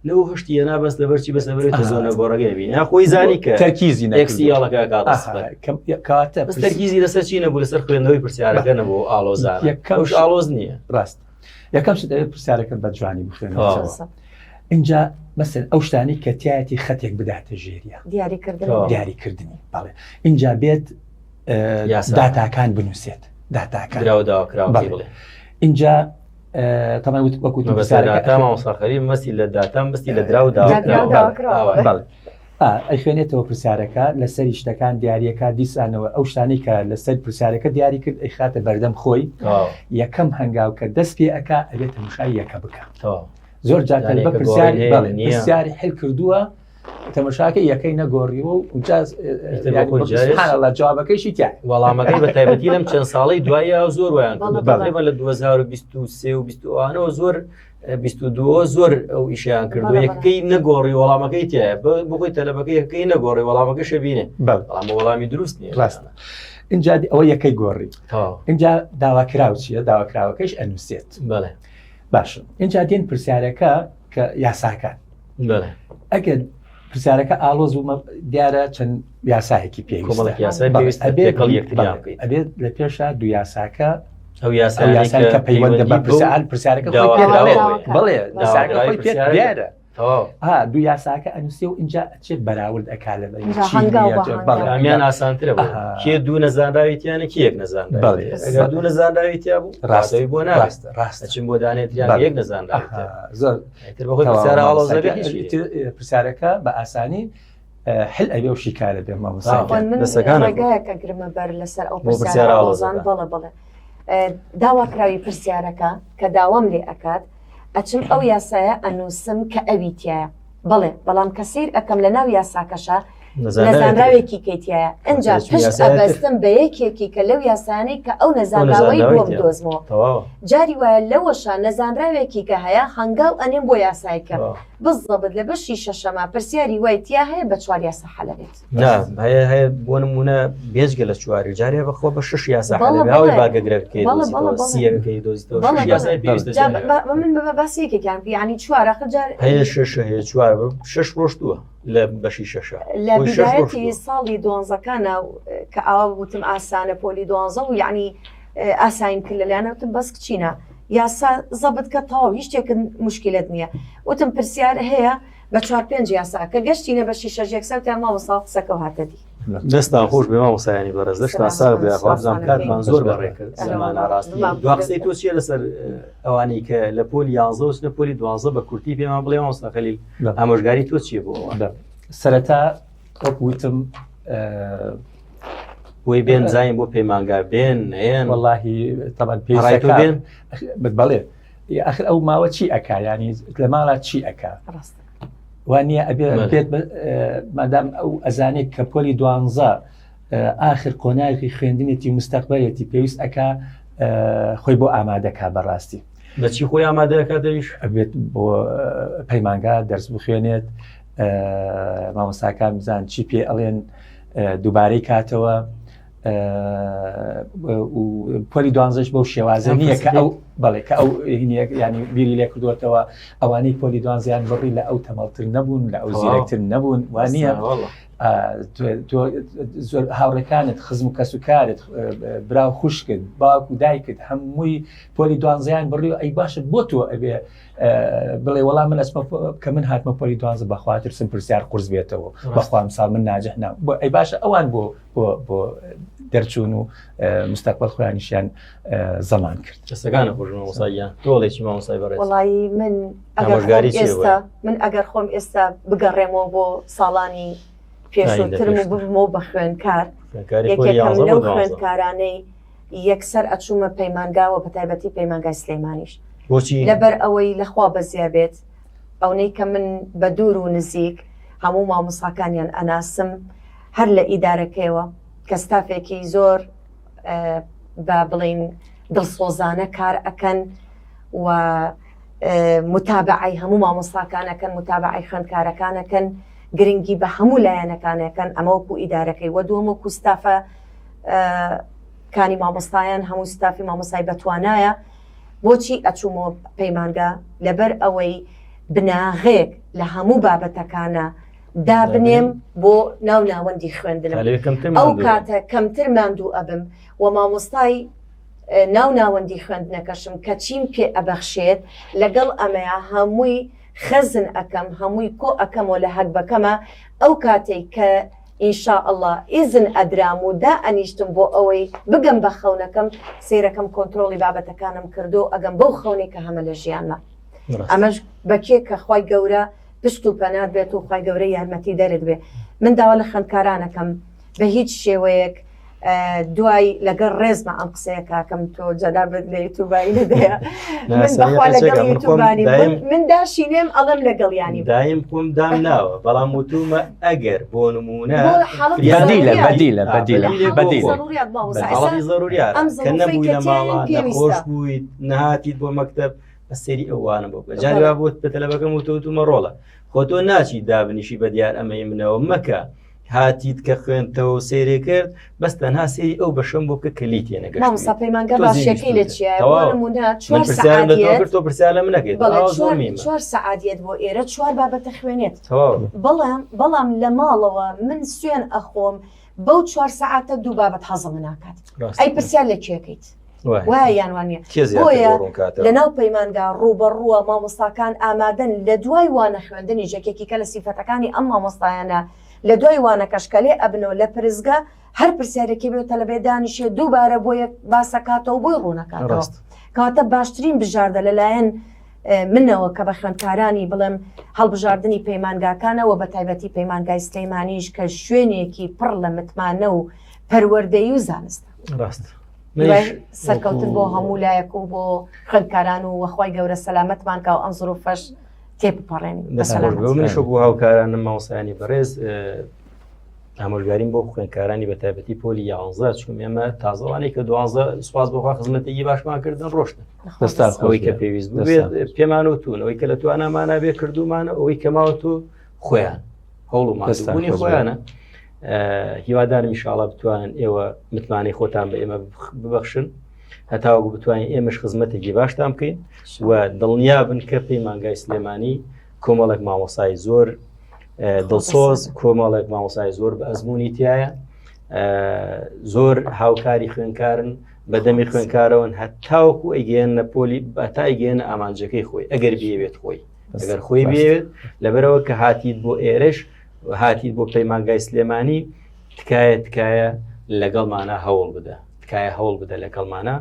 لەو هەشتی یەنا بەس لەبەرچی بەس لەبەرێتە زۆنە گۆڕەکەی بینی خۆی زانی کە تەرکیزی ئەکسیاڵەکە کاتە تەرکیزی لەسەر چی نەبوو لەسەر خوێندنەوەی پرسیارەکە نەبوو ئالۆزان ئەوش ئالۆز نییە ڕاست یەکەم شت ئەوێ پرسیارەکە بە جوانی بخوێنەوە اینجا مەسەن ئەو شتانی کە تایەتی خەتێک بداتە ژێریە دیاریکردنی بەڵێ اینجا بێت داتاکان بنووسێت داتاکان دراوەداواکراوەی بڵێ اینجا تەمان وەکو مەساخەری مەسی لە داتان بستی لە دراوەداواکراوە ئەی خوێنێتەوە پرسیارەکە لەسەری شتەکان دیارریەکە دیسانەوە ئەو شتانەی کە لەسەر پرسیارەکە دیاری کرد ئەی خاتە بەردەم خۆی یەکەم هەنگاو کە دەست پێ ئەکا ئەبێتە مشای یەکە بکە زۆر جاتەن بە پرسیاری حل کردووە تەمەشاکە یەکەی نەگۆڕیەوە و جاز جوابەکەیشی تیا وەڵامەکەی بە تایبەتی لەم چەند ساڵی دوایە زۆر ویان بەڵێمە لە 2023 و 20ەوە زۆر 22 زۆر ئەو ئیشیان کردو یەکەی نەگۆڕی وەڵامەکەی تایە بخۆی تەلەبەکە یەکەی نەگۆڕی وەڵامەکە شەبینێ بەڵام وەڵامی دروست نیە ڕاستە اینجا ئەوە یەکەی گۆڕی اینجا داواکراو چییە داواکراوەکەیش ئەنووسێت بەڵێ باش اینجا دێن پرسیارەکە کە یاساکان بەڵێ ئەگەر پرسیارەکە ئالۆز بوومە دیارە چەند یاسایەکی پێویستە ئەبێت لە پێشە دو یاساکە ئەو یاسایی کە پەیوەندە بە پرسیارەکە بڵێ خۆی پێ دیارە دوو یاساکە ئەنووسێ و اینجا ئەچێت بەراورد ئەکا لە ئەمیان ئاسانترە کێ دوو نەزانراویتیانە کیەک نەزانراوی ئەگەر دوو نەزانراویتیا بوو ڕاستەوەی بۆ ناڕاستە ڕاستەچین بۆ دانێتیان یەک نەزانراویتە زۆر بەخۆی پرسیارە ئاڵۆزەکە پرسیارەکە بە ئاسانی حل ئەبێ و شیکارە بێ مامۆستاگایەکە گرمە بەر لەسەر ئەو پرسیارە ئاڵۆزان بڵێ داواکراوی پرسیارەکە کە داوام لێ ئەکات ئەچم ئەو یاسایە ئەنووسم کە ئەویتیایە بڵێ بەڵام کە سیر ئەەکەم لە ناو یاساکەشە نەزانراوێکی کەیتیایە ئەجا پشت ئەبەستم بە یەکێکی کە لەو یاسانەی کە ئەو نەزانراوەی بۆم دۆزمەوە جاری وایە لەوەشە نەزانراوێکی کە هەیە هەنگاو ئەنێم بۆ یاسایکە بزەبت لە بەشی شەشەما پرسیاری وای تیا هەیە بە 4 یاسا حەلەبێت هەیە بۆ نمونە بێجگە لە چواری جارێ بەخۆ بە 6 یاسا هاوی باگەگرەکەی سیەکەی دۆزیتەوە من بە باسیەکێکیان ینی چوارەخە جار هەیە 6 هەیە 6 ڕۆشتووە لە بەشی شەشە لە بدایەتی ساڵی دوانزەکانە کە ئاوا وتم ئاسانە پۆلی دوانزە و یعنی ئاسایم کرد لەلایەنەوتم بەس کچینە یاسا زەبت کە تاو هیچ شتێکن مشکلت نییە وتم پرسیار هەیە بە 4-5 یاسا کە گەشتینە بەشی شەژێک سەوتیان مامۆستا قسەکە و هاتەدی دەستان خۆش بێ مامۆستایانی بەڕێز دەشتان ساغ بێ خۆبزان کاتمان زۆر بەڕێ کرد زەمانە ڕاستی دو قسەی تۆ چیە لەسەر ئەوانەی کە لە پۆلی 11 و لە پۆلی 12 بە کورتی پێمان بڵێ مامۆستا خەلیل ئامۆژگاری تۆ چییە بۆ ئەوە سەرەتا وەکوتم بۆی بێن زاین بۆ پەیمانگا بێن هێن وەڵاهی تەبەن پێ بێن بەڵێ ئەخر ئەو ماوە چی ئەکا ینی لە ماڵات چی ئەکا وانە ئەبێت مادام ئەو ئەزانێت کە پۆلی 12 ئاخر قۆناغی خوێندنێتی مستەقبەلێتی پێویست ئەکا خۆی بۆ ئامادەکا بەڕاستی بەچی خۆی ئامادەکە دەویش ئەبێت بۆ پەیمانگا دەرس بخوێنێت مامۆستاکان بزان چی پێ ئەڵێن دووبارەی کاتەوە پۆلی 12ش بەو شێوازە نییە کە ئەو بەڵێ کە ئەو ینی بیری لێ کردوێتەوە ئەوانەی پۆلی 12یان بڕی لە ئەو تەمەڵتر نەبوون لە ئەو زیرەکتر نەبوون وانە زۆر هاوڕەکانت خزم و کەسوکارت براو خوشکرد باوک و دایکت هەمووی پۆلی 12یان بڕی و ئەی باشت بۆ تۆ ئەبێ بڵێ وەڵام من ئەسمە کە من هاتمە پۆلی 12 بەخواتر سم پرسیار قورس بێتەوە بەخوام ساڵ من ناجح ناو ئەی باشە ئەوان بۆ دەرچوون و مستەقبەل خۆیانیشیان زەمان کرد کەسەکانە خۆشمەوەساییان تۆڵێکی مامۆستای بەڕێز وەڵی من ئەگەر خۆم ئێستا بگەڕێمەوە بۆ ساڵانی پێشووترم و ببمەوە بە خوێندکار یەکێکم لەو خوێندکارانەی یەکسەر ئەچوومە پەیمانگاوە بە تایبەتی پەیمانگای سلێمانیش لەبەر ئەوەی لەخوا بەزیە بێت ئەوەی کە من بە دوور و نزیک هەموو مامۆستاکانیان ئەناسم هەر لە ئیدارەکەیەوە کە ستافێکی زۆر بە بڵین دڵسۆزانە کار ئەکەن و متابعی هەموو مامۆستاکانەکەن متابعی خوێندکارەکانەکەن گرنگی بە هەموو لایەنەکانەکەن ئەمە وەکو ئیدارەکەی وە دووەم وەکو ستافە کانی مامۆستایان هەموو ستافی مامۆستای بەتوانایە بۆچی ئەچوومەوە پەیمانگا لەبەر ئەوەی بناغێک لە هەموو بابەتەکانە دابنێم بۆ ناوناوەندی خوێندنم ئەو کاتە کەمتر ماندوو ئەبم و مامۆستای ناوناوەندی خوێندنەکەشم کە چیم پێ ئەبەخشێت لەگەڵ ئەمەیە هەمووی خەزن ئەەکەم هەمووی کۆ ئەەکەمەوە لە هەک بەکەمە ئەو کاتێک کە ئینشاء الله ئیزن ئەدرام و دا ئەنیشتم بۆ ئەوەی بگەم بە خەونەکەم سیرەکەم کۆنتترۆلی بابەتەکانم کردو ئەگەم بەو خەونێک کە هەمە لە ژیانمە ئەمەش بەکێ کە خی گەورە پشت و پەنات بێت و خی گەورە یارمەتی دەرت بێ من داوا لە خوێندکارانەکەم بە هیچ شێوەیەک دوای لەگەڵ ڕێزمە ئەم قسەیە کاکەم تۆ جەدار بێت لە یوتوبایی نەدەیە من بەخوا لەگەڵ یوتوبانی من داشینێم ئەڵم لەگەڵیانی دایم خۆم دام ناوە بەڵام وتومە ئەگەر بۆ نمونە ضروریات کە نەبووی لە ماڵان نەخۆش بوویت نهاتیت بۆ مەکتەب بە سەری ئەوانە بۆ جاروا بۆت بە تەلەبەکەم وتومە ڕۆڵە خۆ تۆ ناچی دابنیشی بە دیار ئەمەی منەوە مەکە هاتیت کە خوێنتەوە سێرێ کرد بەس تەنها سێری ئەو بەشەم بۆ کە کەلیت تێنەگەشت مامۆستا پەیمانگە باشیەکەی لە چیە تۆ پرسیار لە منەکەیت 4 سەعاتیت بۆ ئێرە 4 بابەتە خوێنێت بەڵام لە ماڵەوە من سوێن ئەخۆم بەو 4 سەعاتە 2 بابەت حەزم ناکات ئەی پرسیار لە کێکەیت وایە یانوانە بۆیە لە ناو پەیمانگا ڕوبەڕووە مامۆستاکان ئامادەن لە دوای وانە خوێندنی ژەکێکی کە لە سیفەتەکانی ئەم مامۆستایانە لە دوای وانە کەشکەلێ ئەبنەوە لە پرزگا هەر پرسیارێکی بێت تەلەبێ دانیشێ دووبارە بۆ یەک باسەکاتەوە بۆی ڕوونەکاتەوە کاتە باشترین بژاردە لەلایەن منەوە کە بە خوێندکارانی بڵێم هەڵبژاردننی پەیمانگاکانەوە بە تایبەتی پەیمانگای سلەیمانیش کە شوێنێکی پڕ لە متمانە و پەروەردەیی و زانستە سەرکەوتن بۆ هەموو لایەک و بۆ خوێندکاران و وەخوای گەورە سەلامەتمان کە و ئەم زۆرفەش تێپەڕێنی منشە بۆ هاوکارانم ماوەسانی بەڕێز ئامۆژگاریم بۆ خوێندکارانی بە تایبەتی پۆلی 11 چون ئێمە تازەوانەی کە 12 سوپاس بۆخوا خزمەتێکی باشمانکردن ڕۆشتن ئەوەی کە پێویست بێت پێمانەوتون ئەوەی کە لە توانامانە بێ کردومانە ئەوەی کەماوە و خۆیان هەوڵ و ماسبوونی خۆیانە هیوادارم ئینشاڵڵا بتوانن ئێوە متمانەی خۆتان بە ئێمە ببەخشن هەتاوەکو بتوانین ئێمەش خزمەتێکی باشتان بکەین و دڵنیابن کە پەیمانگای سلێمانی کۆمەڵێک مامۆسای زۆر دڵسۆز کۆمەڵێک مامۆسای زۆر بە ئەزمموی تایە زۆر هاوکاری خوێنکارن بەدەمی خوێنکارەوەن هەتاوەکو ئەیگەێنە پۆلی بەتا ئەیگەێنە ئامانجەکەی خۆی ئەگەر بێوێت خۆی ئەگەر خۆی بێوێت لەبەرەوە کە هاتیت بۆ ئێرش هاتیت بۆ پەیمانگای سلێمانی تکایە لەگەڵمانە هەوڵ بدە تکایە هەوڵ بدە لەگەڵمانە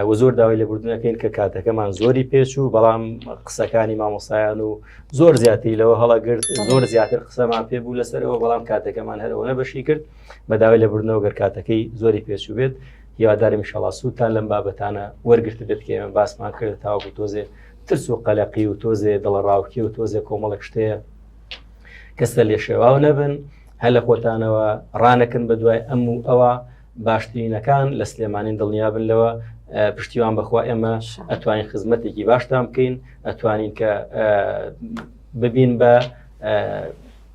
و زۆر داوای لەبوردنەکەین کە کاتەکەمان زۆری پێچوو بەڵام قسەکانی مامۆسایان و زۆر زیاتری لەوە هەڵەگرت زۆر زیاتر قسەمان پێ بوو لەسەرەوە بەڵام کاتەکەمان هەرەوە بەشی کرد بە داوای لەبوردنەوە گەر کاتەکەی زۆری پێچوو بێت هیوادارم ئینشاڵڵا سوودتان لەم بابەتانە وەرگرت بێت کە ئێمە باسمان کرد تاوەکو تۆزێ ترس و قەلەقی و تۆزێ دڵەڕاوکی و تۆزێ کۆمەڵێک شتەیە کەسە لێ شێواو نەبن هەر لە خۆتانەوە ڕانەکەن بە دوای ئەم و ئەوە باشترینەکان لە سلێمانین دڵنیابن لەوە پشتیوان بەخوا ئێمە ئەتوانین خزمەتێکی باشتان بکەین ئەتوانین کە ببین بە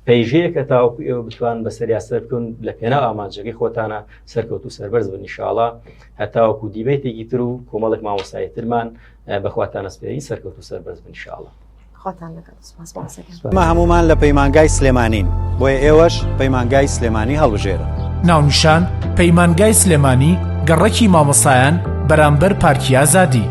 پەیژەیە کە تاوەکو ئێوە بتوان بە سەریاسەر بکەون لە پێناو ئامانجەکەی خۆتانە سەرکەوت و سەربەرز بن ئینشاڵڵا هەتاوەکو دیبێتێکی تر و کۆمەڵێک مامۆسایی ترمان بەخواتان ئەسپێرین سەرکەوت و سەربەرز بن ئینشاڵڵا ئەمە هەمومان لە پەیمانگای سلێمانین بۆیە ئێوەش پەیمانگای سلێمانی هەڵبژێرە ناونیشان پەیمانگای سلێمانی گەڕەکی مامۆسایان بەرامبەر پارکی ئازادی